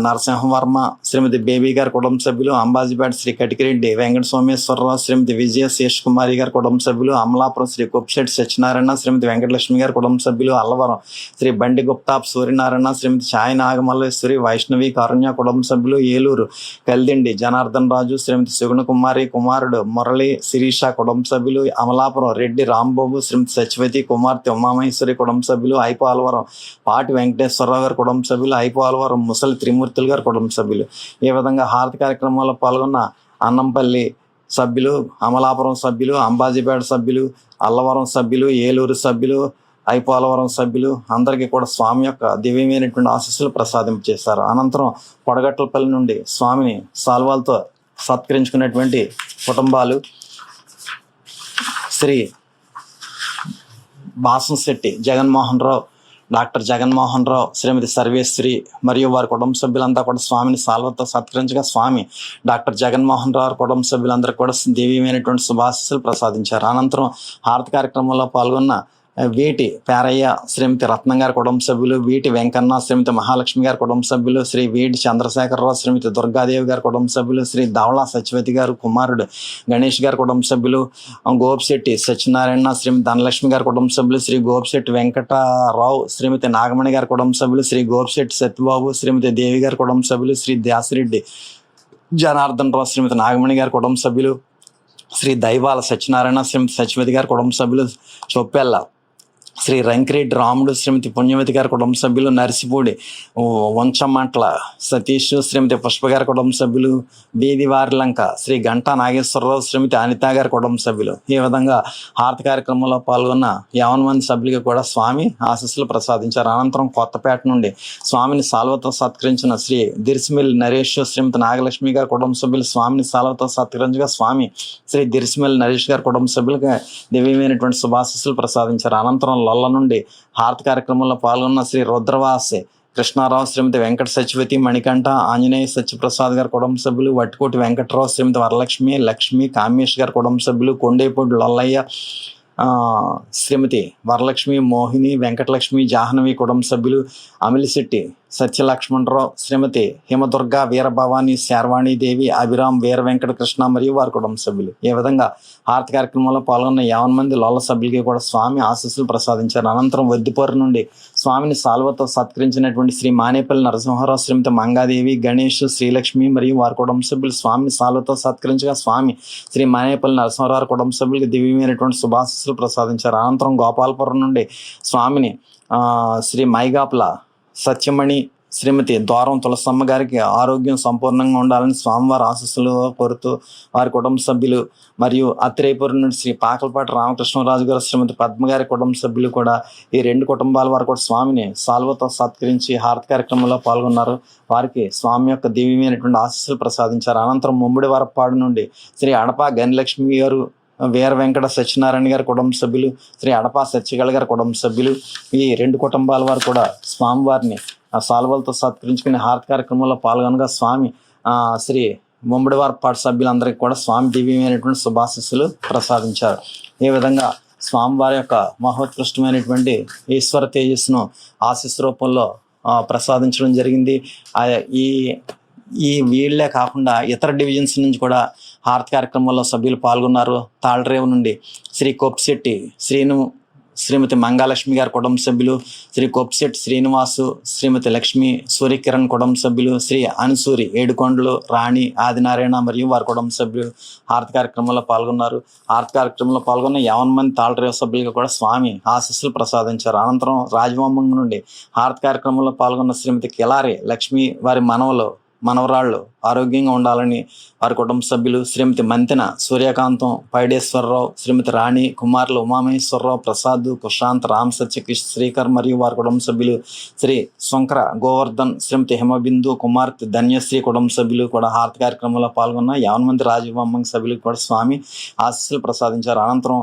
నరసింహవర్మ శ్రీమతి బేబీ గారి కుటుంబ సభ్యులు, అంబాజీపేట శ్రీ కటికిరెడ్డి వెంకట సోమేశ్వరరావు శ్రీమతి విజయ శేష్ కుమారి గారి కుటుంబ సభ్యులు, అమలాపురం శ్రీ కొప్పిశెట్టి సత్యనారాయణ శ్రీమతి వెంకటలక్ష్మి గారి కుటుంబ సభ్యులు, అల్లవరం శ్రీ బండి గుప్తాప్ సూర్యనారాయణ శ్రీమతి ఛాయ నాగమల్లేశ్వరి వైష్ణవి కారుణ్య కుటుంబ సభ్యులు, ఏలూరు కల్దిండి జనార్దన్ రాజు శ్రీమతి సుగుణ కుమారి కుమారుడు మురళి శిరీష కుటుంబ సభ్యులు, అమలాపురం రెడ్డి రాంబాబు శ్రీమతి సత్యవతి కుమార్తె ఉమామహేశ్వరి కుటుంబ సభ్యులు, ఐపోలవరం పాటి వెంకటేశ్వరరావు గారి కుటుంబ సభ్యులు, ఐపోలవరం ముసలి త్రిమూర్తులు గారి కుటుంబ సభ్యులు. ఈ విధంగా హారతి కార్యక్రమంలో పాల్గొన్న అన్నంపల్లి సభ్యులు, అమలాపురం సభ్యులు, అంబాజీపేట సభ్యులు, అల్లవరం సభ్యులు, ఏలూరు సభ్యులు, ఐపోలవరం సభ్యులు అందరికీ కూడా స్వామి యొక్క దివ్యమైనటువంటి ఆశీస్సులు ప్రసాదింపచేశారు. అనంతరం పొడగట్లపల్లి నుండి స్వామిని సాల్వాలతో సత్కరించుకున్నటువంటి కుటుంబాలు శ్రీ బాసంశెట్టి జగన్మోహన్ రావు, డాక్టర్ జగన్మోహన్ రావు, శ్రీమతి సర్వేశ్వరి మరియు వారి కుటుంబ సభ్యులంతా కూడా స్వామిని సాల్వతో సత్కరించగా స్వామి డాక్టర్ జగన్మోహన్ రావు కుటుంబ సభ్యులందరూ కూడా దివ్యమైనటువంటి శుభాశీస్సులు ప్రసాదించారు. అనంతరం హారతి కార్యక్రమంలో పాల్గొన్న వీటి పేరయ్య, శ్రీమతి రత్నం గారి కుటుంబ సభ్యులు, వీటి వెంకన్న, శ్రీమతి మహాలక్ష్మి గారి కుటుంబ సభ్యులు, శ్రీ వీటి చంద్రశేఖరరావు, శ్రీమతి దుర్గాదేవి గారి కుటుంబ సభ్యులు, శ్రీ ధవళ సత్యవతి గారు కుమారుడు గణేష్ గారి కుటుంబ సభ్యులు, గోపిశెట్టి సత్యనారాయణ, శ్రీమతి ధనలక్ష్మి గారి కుటుంబ సభ్యులు, శ్రీ గోపిశెట్టి వెంకటరావు, శ్రీమతి నాగమణి గారి కుటుంబ సభ్యులు, శ్రీ గోపిశెట్టి సత్యబాబు, శ్రీమతి దేవి గారి కుటుంబ సభ్యులు, శ్రీ దాసిరెడ్డి జనార్దన్ రావు, శ్రీమతి నాగమణి గారి కుటుంబ సభ్యులు, శ్రీ దైవాల సత్యనారాయణ, శ్రీమతి సత్యవతి గారి కుటుంబ సభ్యులు, చొప్పెల్ల శ్రీ రంకిరెడ్డి రాముడు, శ్రీమతి పుణ్యవతి గారి కుటుంబ సభ్యులు, నర్సిపూడి వంచమట్ల సతీష్, శ్రీమతి పుష్ప గారి కుటుంబ సభ్యులు, బీదివారిలంక శ్రీ గంటా నాగేశ్వరరావు, శ్రీమతి అనిత గారి కుటుంబ సభ్యులు. ఈ విధంగా హారతి కార్యక్రమంలో పాల్గొన్న 50 మంది సభ్యులకి కూడా స్వామి ఆశీస్సులు ప్రసాదించారు. అనంతరం కొత్తపేట నుండి స్వామిని సాల్వతో సత్కరించిన శ్రీ దిర్సిమిల్ నరేష్, శ్రీమతి నాగలక్ష్మి గారి కుటుంబ సభ్యులు స్వామిని సాల్వతో సత్కరించగా స్వామి శ్రీ దిర్సిమిల్ నరేష్ గారి కుటుంబ సభ్యులకి దివ్యమైనటువంటి శుభాశీస్సులు ప్రసాదించారు. అనంతరం లొల్ల నుండి హారతి కార్యక్రమంలో పాల్గొన్న శ్రీ రుద్రవాసే కృష్ణారావు, శ్రీమతి వెంకట సత్యవతి, మణికంఠ, ఆంజనేయ సత్యప్రసాద్ గారి కుటుంబ సభ్యులు, వట్టికోటి వెంకటరావు, శ్రీమతి వరలక్ష్మి, లక్ష్మి, కామేష్ గారి కుటుంబ సభ్యులు, కొండేపూడి లొల్లయ్య, శ్రీమతి వరలక్ష్మి, మోహిని, వెంకటలక్ష్మి, జాహ్నవి కుటుంబ సభ్యులు, అమిలిశెట్టి సత్యలక్ష్మణరావు, శ్రీమతి హిమదుర్గ, వీరభవాని, శార్వాణీదేవి, అభిరామ్, వీర వెంకట కృష్ణ మరియు వారి కుటుంబ సభ్యులు. ఈ విధంగా హారతి కార్యక్రమంలో పాల్గొన్న 50 మంది లోల సభ్యులకి కూడా స్వామి ఆశీస్సులు ప్రసాదించారు. అనంతరం వద్దిపోరు నుండి స్వామిని సాల్వతో సత్కరించినటువంటి శ్రీ మానేపల్లి నరసింహారావు, శ్రీమతి మంగాదేవి, గణేష్, శ్రీలక్ష్మి మరియు వారి కుటుంబ సభ్యులు స్వామిని సాల్వతో సత్కరించగా స్వామి శ్రీ మానేపల్లి నరసింహారావు కుటుంబ సభ్యులకి దివ్యమైనటువంటి శుభాశీస్సులు ప్రసాదించారు. అనంతరం గోపాలపురం నుండి స్వామిని శ్రీ మైగాప్ల సత్యమణి, శ్రీమతి ద్వారం తులసమ్మ గారికి ఆరోగ్యం సంపూర్ణంగా ఉండాలని స్వామివారి ఆశీస్సులు కోరుతూ వారి కుటుంబ సభ్యులు మరియు అత్రేపురం నుండి శ్రీ పాకలపాటి రామకృష్ణరాజు గారు, శ్రీమతి పద్మ గారి కుటుంబ సభ్యులు కూడా ఈ 2 కుటుంబాల వారు కూడా స్వామిని సాల్వతో సత్కరించి హారతి కార్యక్రమంలో పాల్గొన్నారు. వారికి స్వామి యొక్క దివ్యమైనటువంటి ఆశీస్సులు ప్రసాదించారు. అనంతరం ముమ్మిడి వరపాడు నుండి శ్రీ అడప గనిలక్ష్మి గారు, వీర వెంకట సత్యనారాయణ గారి కుటుంబ సభ్యులు, శ్రీ అడప సత్యగల గారి కుటుంబ సభ్యులు, ఈ 2 కుటుంబాల వారు కూడా స్వామివారిని సాల్వలతో సత్కరించుకుని హారతి కార్యక్రమంలో పాల్గొనగా స్వామి శ్రీ ముమ్మడివారపాటు సభ్యులందరికీ కూడా స్వామి దివ్యమైనటువంటి శుభాశీస్సులు ప్రసాదించారు. ఈ విధంగా స్వామివారి యొక్క మహోత్కృష్టమైనటువంటి ఈశ్వర తేజస్సును ఆశీస్ రూపంలో ప్రసాదించడం జరిగింది. ఈ వీళ్ళే కాకుండా ఇతర డివిజన్స్ నుంచి కూడా హారతి కార్యక్రమంలో సభ్యులు పాల్గొన్నారు. తాళరేవు నుండి శ్రీ కొప్పిశెట్టి శ్రీమతి మంగాలక్ష్మి గారి కుటుంబ సభ్యులు, శ్రీ కొప్పిశెట్టి శ్రీనివాసు, శ్రీమతి లక్ష్మి, సూర్యకిరణ్ కుటుంబ సభ్యులు, శ్రీ అనుసూరి, ఏడుకొండలు, రాణి, ఆదినారాయణ మరియు వారి కుటుంబ సభ్యులు హారతి కార్యక్రమంలో పాల్గొన్నారు. హారతి కార్యక్రమంలో పాల్గొన్న 50 మంది తాళరేవు సభ్యులకు కూడా స్వామి ఆశీస్సులు ప్రసాదించారు. అనంతరం రాజమాంబం నుండి హారతి కార్యక్రమంలో పాల్గొన్న శ్రీమతి కిలారి లక్ష్మి, వారి మనవరాళ్ళు ఆరోగ్యంగా ఉండాలని వారి కుటుంబ సభ్యులు, శ్రీమతి మంతెన సూర్యకాంతం, పైడేశ్వరరావు, శ్రీమతి రాణి, కుమారులు ఉమామహేశ్వరరావు, ప్రసాద్, కుశాంత్, రామ్ సత్య, శ్రీకర్ మరియు వారి కుటుంబ సభ్యులు, శ్రీ శంకర గోవర్ధన్, శ్రీమతి హిమబిందు, కుమార్తె ధన్యశ్రీ కుటుంబ సభ్యులు కూడా హారతి కార్యక్రమంలో పాల్గొన్న 50 మంది రాజమాంబం సభ్యులకు కూడా స్వామి ఆశీస్సులు ప్రసాదించారు. అనంతరం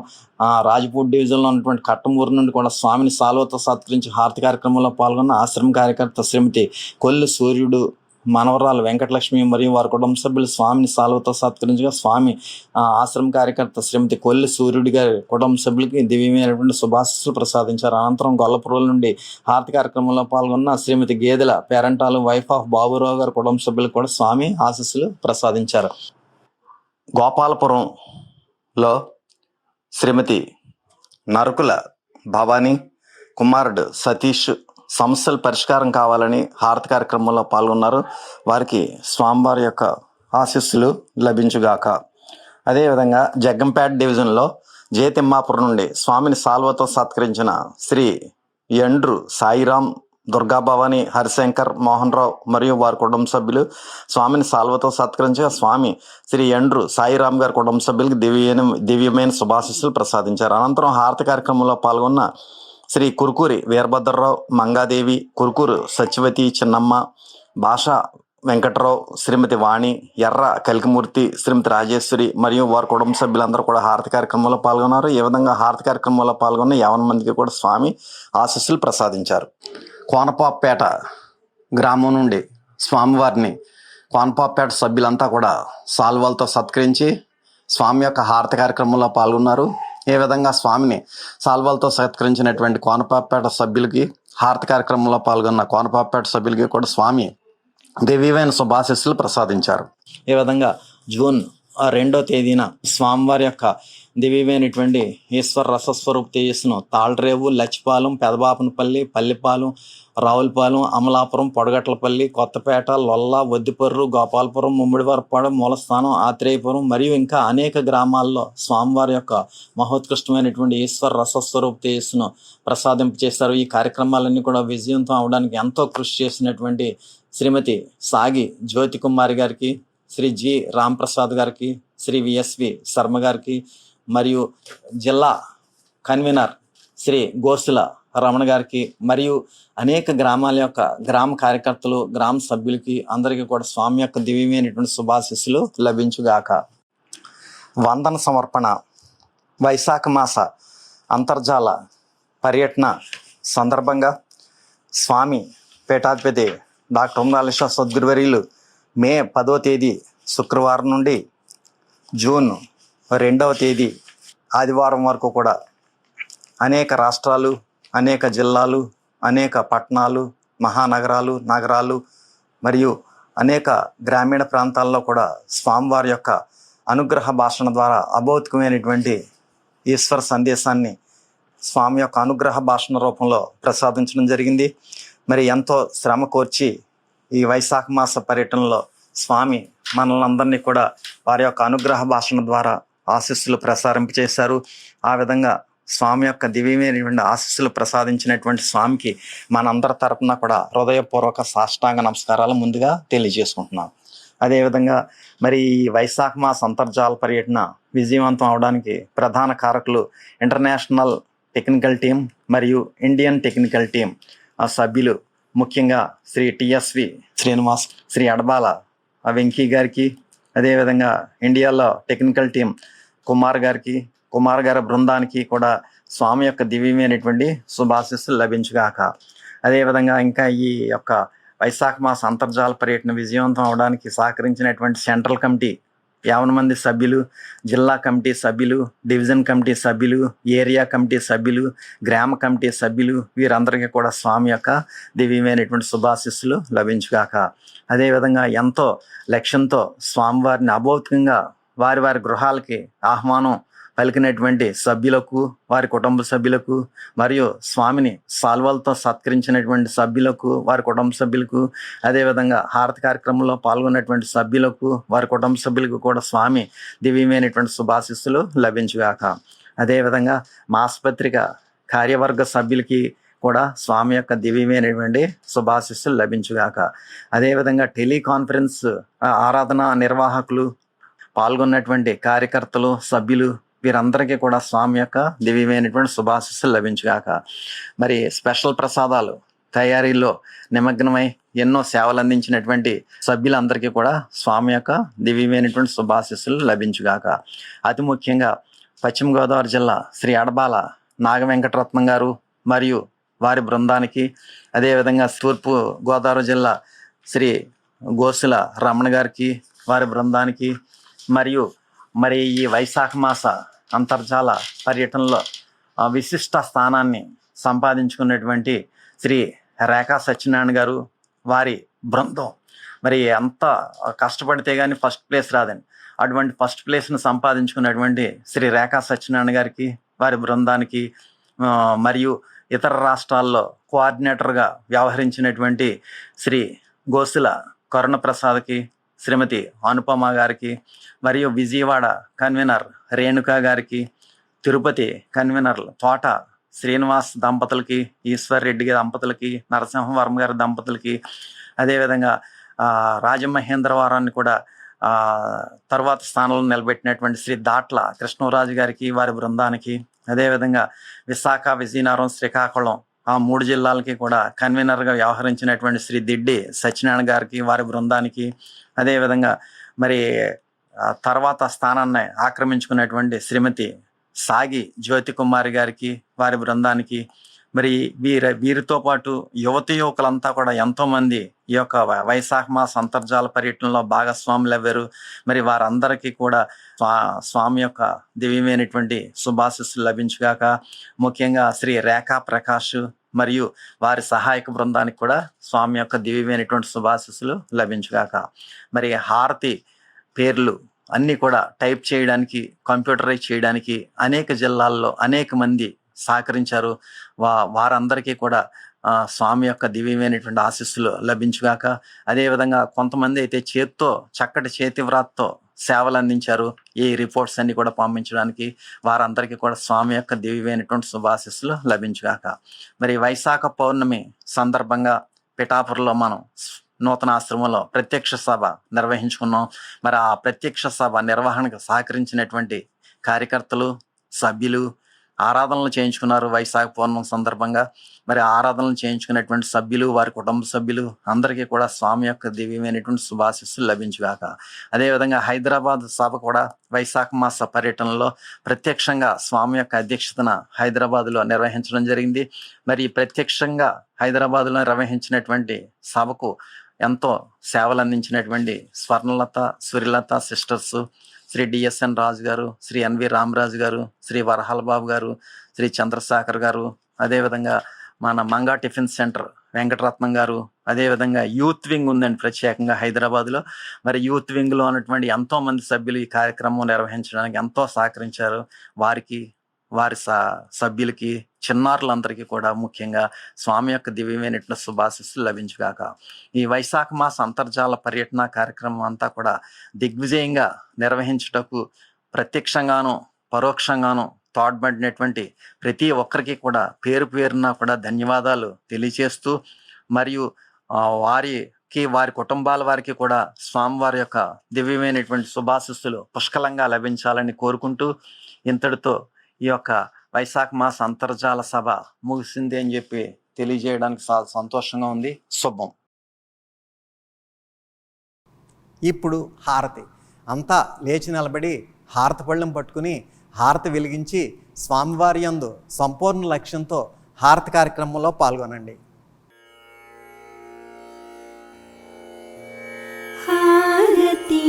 రాజపూట్ డివిజన్లో ఉన్నటువంటి కట్టమూరు నుండి కూడా స్వామిని సాల్వతో సత్కరించి హారతి కార్యక్రమంలో పాల్గొన్న ఆశ్రమ కార్యకర్త శ్రీమతి కొల్లు సూర్యుడు, మనవరాలు వెంకటలక్ష్మి మరియు వారి కుటుంబ సభ్యులు స్వామిని సాల్వతో సత్కరించగా స్వామి ఆశ్రమ కార్యకర్త శ్రీమతి కొల్లి సూర్యుడి గారి కుటుంబ సభ్యులకి దివ్యమైనటువంటి శుభాశీస్సులు ప్రసాదించారు. అనంతరం గొల్లపురం నుండి హారతి కార్యక్రమంలో పాల్గొన్న శ్రీమతి గేదెల పేరంటాలు, వైఫ్ ఆఫ్ బాబురావు గారి కుటుంబ సభ్యులకు కూడా స్వామి ఆశీస్సులు ప్రసాదించారు. గోపాలపురంలో శ్రీమతి నరుకుల భవానీ, కుమారుడు సతీష్ సమస్యల పరిష్కారం కావాలని హారతి కార్యక్రమంలో పాల్గొన్నారు. వారికి స్వామివారి యొక్క ఆశీస్సులు లభించుగాక. అదేవిధంగా జగ్గంపేట డివిజన్లో జయతిమ్మాపురం నుండి స్వామిని సాల్వతో సత్కరించిన శ్రీ ఎండ్రు సాయిరామ్, దుర్గాభవాని, హరిశంకర్, మోహన్ రావు మరియు వారి కుటుంబ సభ్యులు స్వామిని సాల్వతో సత్కరించగా స్వామి శ్రీ ఎండ్రు సాయిరామ్ గారి కుటుంబ సభ్యులకి దివ్యమైన శుభాశీస్సులు ప్రసాదించారు. అనంతరం హారతి కార్యక్రమంలో పాల్గొన్న శ్రీ కురుకూరి వీరభద్రరావు, మంగాదేవి, కురుకూరు సత్యవతి, చిన్నమ్మ, భాషా వెంకట్రావు, శ్రీమతి వాణి, ఎర్ర కలికిమూర్తి, శ్రీమతి రాజేశ్వరి మరియు వారి కుటుంబ సభ్యులందరూ కూడా హారతి కార్యక్రమంలో పాల్గొన్నారు. ఈ విధంగా హారతి కార్యక్రమంలో పాల్గొన్న 50 మందికి కూడా స్వామి ఆశీస్సులు ప్రసాదించారు. కోనపాపేట గ్రామం నుండి స్వామివారిని కోనపాపేట సభ్యులంతా కూడా సాల్వాలతో సత్కరించి స్వామి యొక్క హారతి కార్యక్రమంలో పాల్గొన్నారు. ఏ విధంగా స్వామిని సాల్వాలతో సత్కరించినటువంటి కోనపాపేట సభ్యులకి, హారతి కార్యక్రమంలో పాల్గొన్న కోనపాపేట సభ్యులకి కూడా స్వామి దివ్యమైన శుభాశీస్సులు ప్రసాదించారు. ఈ విధంగా జూన్ 2వ తేదీన స్వామివారి యొక్క దివ్యమైనటువంటి ఈశ్వర రసస్వరూప తేజస్సును తాళ్రేవు, లచ్చిపాలెం, పెదబాపనపల్లి, పల్లిపాలెం, రావులపాలెం, అమలాపురం, పొడగట్లపల్లి, కొత్తపేట, లొల్ల, వద్దిపర్రు, గోపాలపురం, ముమ్మిడివరపాడు, మూలస్థానం, ఆత్రేయపురం మరియు ఇంకా అనేక గ్రామాల్లో స్వామివారి యొక్క మహోత్కృష్టమైనటువంటి ఈశ్వర రసస్వరూప తేజస్సును ప్రసాదింపచేశారు. ఈ కార్యక్రమాలన్నీ కూడా విజయంతో అవడానికి ఎంతో కృషి చేసినటువంటి శ్రీమతి సాగి జ్యోతి కుమారి గారికి, శ్రీ జి రాంప్రసాద్ గారికి, శ్రీ విఎస్వి శర్మ గారికి మరియు జిల్లా కన్వీనర్ శ్రీ గోసుల రమణ గారికి మరియు అనేక గ్రామాల యొక్క గ్రామ కార్యకర్తలు, గ్రామ సభ్యులకి అందరికీ కూడా స్వామి యొక్క దివ్యమైనటువంటి శుభాశీస్సులు లభించుగాక. వందన సమర్పణ వైశాఖ మాస అంతర్జాల పర్యటన సందర్భంగా స్వామి పీఠాధిపతి డాక్టర్ ఉమ్రాలిషా సద్గురువర్యులు మే 10వ తేదీ శుక్రవారం నుండి జూన్ 2వ తేదీ ఆదివారం వరకు కూడా అనేక రాష్ట్రాలు, అనేక జిల్లాలు, అనేక పట్టణాలు, మహానగరాలు, నగరాలు మరియు అనేక గ్రామీణ ప్రాంతాల్లో కూడా స్వామివారి యొక్క అనుగ్రహ భాషణ ద్వారా అభౌతికమైనటువంటి ఈశ్వర సందేశాన్ని స్వామి యొక్క అనుగ్రహ భాషణ రూపంలో ప్రసాదించడం జరిగింది. మరి ఎంతో శ్రమ కోర్చి ఈ వైశాఖ మాస పర్యటనలో స్వామి మనల్ని అందరినీ కూడా వారి యొక్క అనుగ్రహ భాషణ ద్వారా ఆశీస్సులు ప్రసారింపచేశారు. ఆ విధంగా స్వామి యొక్క దివ్యమైనటువంటి ఆశీస్సులు ప్రసాదించినటువంటి స్వామికి మనందరి తరపున కూడా హృదయపూర్వక సాష్టాంగ నమస్కారాలు ముందుగా తెలియజేసుకుంటున్నాం. అదేవిధంగా మరి ఈ వైశాఖ మాస అంతర్జాల పర్యటన విజయవంతం అవడానికి ప్రధాన కారకులు ఇంటర్నేషనల్ టెక్నికల్ టీం మరియు ఇండియన్ టెక్నికల్ టీం ఆ సభ్యులు, ముఖ్యంగా శ్రీ టిఎస్వి శ్రీనివాస్, శ్రీ అడబాల వెంకీ గారికి, అదేవిధంగా ఇండియాలో టెక్నికల్ టీం కుమార్ గారి బృందానికి కూడా స్వామి యొక్క దివ్యమైనటువంటి శుభాశీస్సులు లభించుగాక. అదేవిధంగా ఇంకా ఈ యొక్క వైశాఖ మాస అంతర్జాల పర్యటన విజయవంతం అవడానికి సహకరించినటువంటి సెంట్రల్ కమిటీ 50 మంది సభ్యులు, జిల్లా కమిటీ సభ్యులు, డివిజన్ కమిటీ సభ్యులు, ఏరియా కమిటీ సభ్యులు, గ్రామ కమిటీ సభ్యులు, వీరందరికీ కూడా స్వామి యొక్క దివ్యమైనటువంటి శుభాశీస్సులు లభించుగాక. అదేవిధంగా ఎంతో లక్ష్యంతో స్వామివారిని అభౌతికంగా వారి గృహాలకి ఆహ్వానం పలికినటువంటి సభ్యులకు, వారి కుటుంబ సభ్యులకు మరియు స్వామిని సాల్వాలతో సత్కరించినటువంటి సభ్యులకు, వారి కుటుంబ సభ్యులకు, అదేవిధంగా హారతి కార్యక్రమంలో పాల్గొన్నటువంటి సభ్యులకు, వారి కుటుంబ సభ్యులకు కూడా స్వామి దివ్యమైనటువంటి శుభాశీస్సులు లభించుగాక. అదేవిధంగా మాసపత్రిక కార్యవర్గ సభ్యులకి కూడా స్వామి యొక్క దివ్యమైనటువంటి శుభాశీస్సులు లభించుగాక. అదేవిధంగా టెలికాన్ఫరెన్స్ ఆరాధన నిర్వాహకులు, పాల్గొన్నటువంటి కార్యకర్తలు, సభ్యులు, వీరందరికీ కూడా స్వామి యొక్క దివ్యమైనటువంటి శుభాశీస్సులు లభించుగాక. మరి స్పెషల్ ప్రసాదాలు తయారీలో నిమగ్నమై ఎన్నో సేవలు అందించినటువంటి సభ్యులందరికీ కూడా స్వామి యొక్క దివ్యమైనటువంటి శుభాశీస్సులు లభించుగాక. అతి ముఖ్యంగా పశ్చిమ గోదావరి జిల్లా శ్రీ అడబాల నాగ వెంకటరత్నం గారు మరియు వారి బృందానికి, అదేవిధంగా తూర్పు గోదావరి జిల్లా శ్రీ గోసుల రమణ గారికి, వారి బృందానికి మరియు మరి ఈ వైశాఖ మాస అంతర్జాల పర్యటనలో విశిష్ట స్థానాన్ని సంపాదించుకున్నటువంటి శ్రీ రేఖా సత్యనారాయణ గారు, వారి బృందం మరి అంత కష్టపడితే కానీ ఫస్ట్ ప్లేస్ రాదండి. అటువంటి ఫస్ట్ ప్లేస్ను సంపాదించుకున్నటువంటి శ్రీ రేఖా సత్యనారాయణ గారికి, వారి బృందానికి మరియు ఇతర రాష్ట్రాల్లో కోఆర్డినేటర్గా వ్యవహరించినటువంటి శ్రీ గోసుల కరుణప్రసాద్కి, శ్రీమతి అనుపమ గారికి మరియు విజయవాడ కన్వీనర్ రేణుకా గారికి, తిరుపతి కన్వీనర్ తోట శ్రీనివాస్ దంపతులకి, ఈశ్వర్ రెడ్డి దంపతులకి, నరసింహవర్మ గారి దంపతులకి, అదేవిధంగా రాజమహేంద్రవరాన్ని కూడా తర్వాత స్థానంలో నిలబెట్టినటువంటి శ్రీ దాట్ల కృష్ణరాజు గారికి, వారి బృందానికి, అదేవిధంగా విశాఖ, విజయనగరం, శ్రీకాకుళం ఆ 3 జిల్లాలకి కూడా కన్వీనర్గా వ్యవహరించినటువంటి శ్రీ దిడ్డి సత్యనారాయణ గారికి, వారి బృందానికి, అదేవిధంగా మరి తర్వాత స్థానాన్ని ఆక్రమించుకున్నటువంటి శ్రీమతి సాగి జ్యోతి కుమారి గారికి, వారి బృందానికి, మరి వీరితో పాటు యువకులంతా కూడా ఎంతోమంది ఈ యొక్క వైశాఖ మాస అంతర్జాల పర్యటనలో భాగస్వాములు అవ్వారు. మరి వారందరికీ కూడా స్వామి యొక్క దివ్యమైనటువంటి శుభాశీస్సులు లభించుగాక. ముఖ్యంగా శ్రీ రేఖా ప్రకాష్ మరియు వారి సహాయక బృందానికి కూడా స్వామి యొక్క దివ్యమైనటువంటి శుభాశీస్సులు లభించుగాక. మరి హారతి పేర్లు అన్నీ కూడా టైప్ చేయడానికి, కంప్యూటరైజ్ చేయడానికి అనేక జిల్లాల్లో అనేక మంది సహకరించారు. వారందరికీ కూడా స్వామి యొక్క దివ్యమైనటువంటి ఆశీస్సులు లభించుగాక. అదేవిధంగా కొంతమంది అయితే చక్కటి చేతి వ్రాతతో సేవలు అందించారు ఈ రిపోర్ట్స్ అన్ని కూడా పంపించడానికి. వారందరికీ కూడా స్వామి యొక్క దివ్యమైనటువంటి శుభాశీస్సులు లభించుగాక. మరి వైశాఖ పౌర్ణమి సందర్భంగా పిఠాపురంలో మనం నూతన ఆశ్రమంలో ప్రత్యక్ష సభ నిర్వహించుకున్నాం. మరి ఆ ప్రత్యక్ష సభ నిర్వహణకు సహకరించినటువంటి కార్యకర్తలు, సభ్యులు ఆరాధనలు చేయించుకున్నారు. వైశాఖ పౌర్ణమి సందర్భంగా మరి ఆరాధనలు చేయించుకున్నటువంటి సభ్యులు, వారి కుటుంబ సభ్యులు అందరికీ కూడా స్వామి యొక్క దివ్యమైనటువంటి శుభాశీస్సులు లభించుగాక. అదేవిధంగా హైదరాబాద్ సభ కూడా వైశాఖ మాస పర్యటనలో ప్రత్యక్షంగా స్వామి యొక్క అధ్యక్షతన హైదరాబాద్లో నిర్వహించడం జరిగింది. మరి ప్రత్యక్షంగా హైదరాబాద్లో నిర్వహించినటువంటి సభకు ఎంతో సేవలు అందించినటువంటి స్వర్ణలత, సూర్యలత సిస్టర్స్, శ్రీ డిఎస్ఎన్ రాజు గారు, శ్రీ ఎన్వి రామరాజు గారు, శ్రీ వరహాల బాబు గారు, శ్రీ చంద్రశేఖర్ గారు, అదేవిధంగా మన మంగా టిఫిన్ సెంటర్ వెంకటరత్నం గారు, అదేవిధంగా యూత్ వింగ్ ఉందండి ప్రత్యేకంగా హైదరాబాద్లో. మరి యూత్ వింగ్లో ఉన్నటువంటి ఎంతోమంది సభ్యులు ఈ కార్యక్రమం నిర్వహించడానికి ఎంతో సహకరించారు. వారికి, వారి సభ్యులకి, చిన్నారులందరికీ కూడా ముఖ్యంగా స్వామి యొక్క దివ్యమైనటువంటి శుభాశీస్సులు లభించుగాక. ఈ వైశాఖ మాస అంతర్జాల పర్యటన కార్యక్రమం అంతా కూడా దిగ్విజయంగా నిర్వహించుటకు ప్రత్యక్షంగాను పరోక్షంగాను తోడ్పడినటువంటి ప్రతి ఒక్కరికి కూడా పేరు పేరున కూడా ధన్యవాదాలు తెలియజేస్తూ, మరియు వారి కుటుంబాల వారికి కూడా స్వామివారి యొక్క దివ్యమైనటువంటి శుభాశీస్సులు పుష్కలంగా లభించాలని కోరుకుంటూ, ఇంతటితో ఈ యొక్క వైశాఖ మాస అంతర్జాల సభ ముగిసింది అని చెప్పి తెలియజేయడానికి చాలా సంతోషంగా ఉంది. శుభం. ఇప్పుడు హారతి అంతా లేచి నిలబడి హారతి పళ్ళెం పట్టుకుని హారతి వెలిగించి స్వామివారి యందు సంపూర్ణ లక్ష్యంతో హారతి కార్యక్రమంలో పాల్గొనండి. హారతి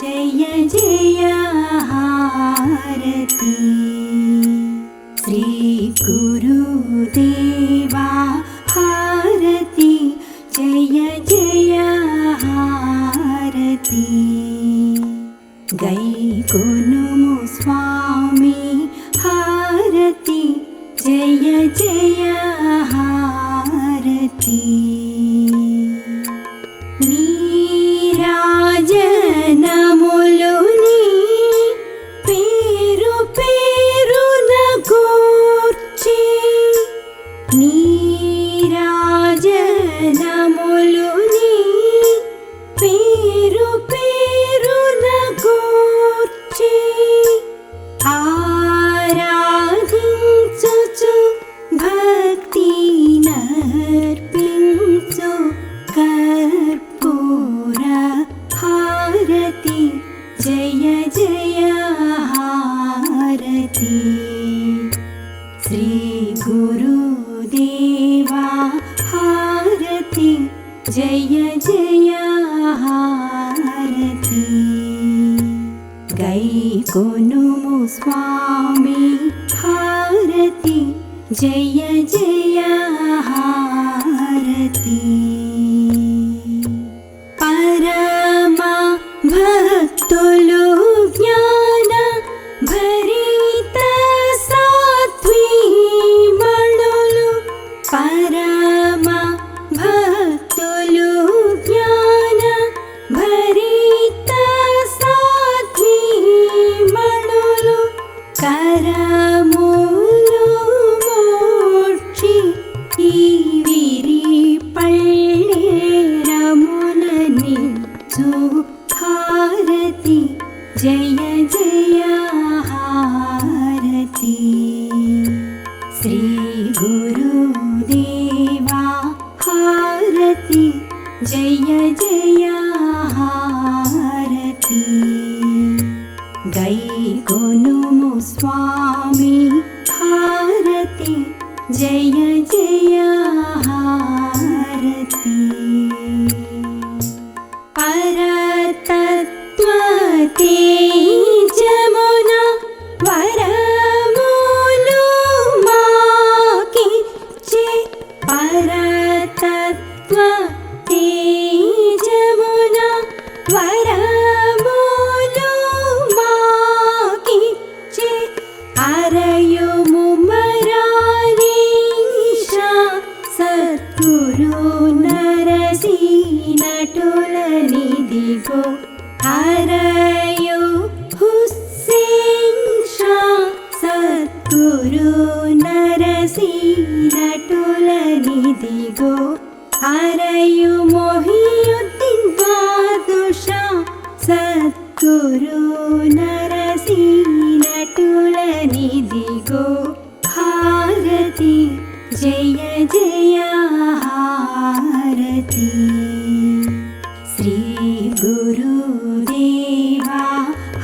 జయ జయ హారతి శ్రీ గురుదేవా హారతి జయ జయ హారతి గైకొనుము స్వామి హారతి జయ జయ హారతి నీరాజనములుని పేరు పేరున గూర్చి నీరాజనములుని పేరు పేరున గూర్చి ఆరాధించుచు భక్తి నర్పించు కర్పూర హారతి జయ జయ హారతి శ్రీ గురుదేవా హారతి జయ జయ హారతి గైకొనుము స్వామి హారతి జయ జయ హారతి పరమ భక్తులు జ్ఞాన భరిత సాత్వీమణులు పరమ భక్తులు జ్ఞాన భరిత సాత్వీమణులు కరములు మోక్షి ఈ విరి పళ్ళేరములని హారతి జయ జయ హారతి శ్రీ గురుదేవా जय जय हारती परतत्त्वते जमुना वरमुलु माकिच्चे परतत्त्वते जमुना वरमुलु माकिच्चे अरयुमु मरानीशा सद्गुरु नरसीनटुलनिदिगो हरयु हुस्सेन शा सद्गुरु नरसीनटुलनिदिगो हरयु मोहियुद्दीन बादुषा सद्गुरु नरसीनटुलनिदिगो हारति जय जय हारति श्री गुरुदेवा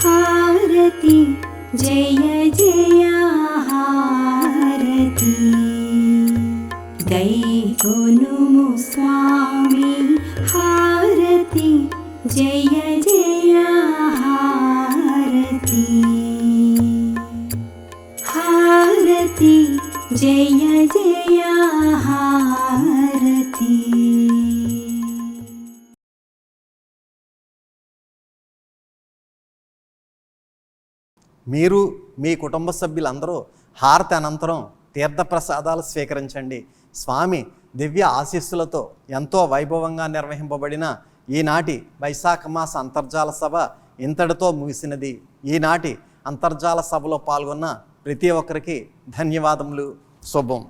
हारति जय जय हारति गैकोनुमु स्वामी हारति जय जय हारति हारति जय जय हारति మీరు మీ కుటుంబ సభ్యులందరూ హారతి అనంతరం తీర్థప్రసాదాలు స్వీకరించండి. స్వామి దివ్య ఆశీస్సులతో ఎంతో వైభవంగా నిర్వహింపబడిన ఈనాటి వైశాఖ మాస అంతర్జాల సభ ఇంతటితో ముగిసినది. ఈనాటి అంతర్జాల సభలో పాల్గొన్న ప్రతి ఒక్కరికి ధన్యవాదములు. శుభం.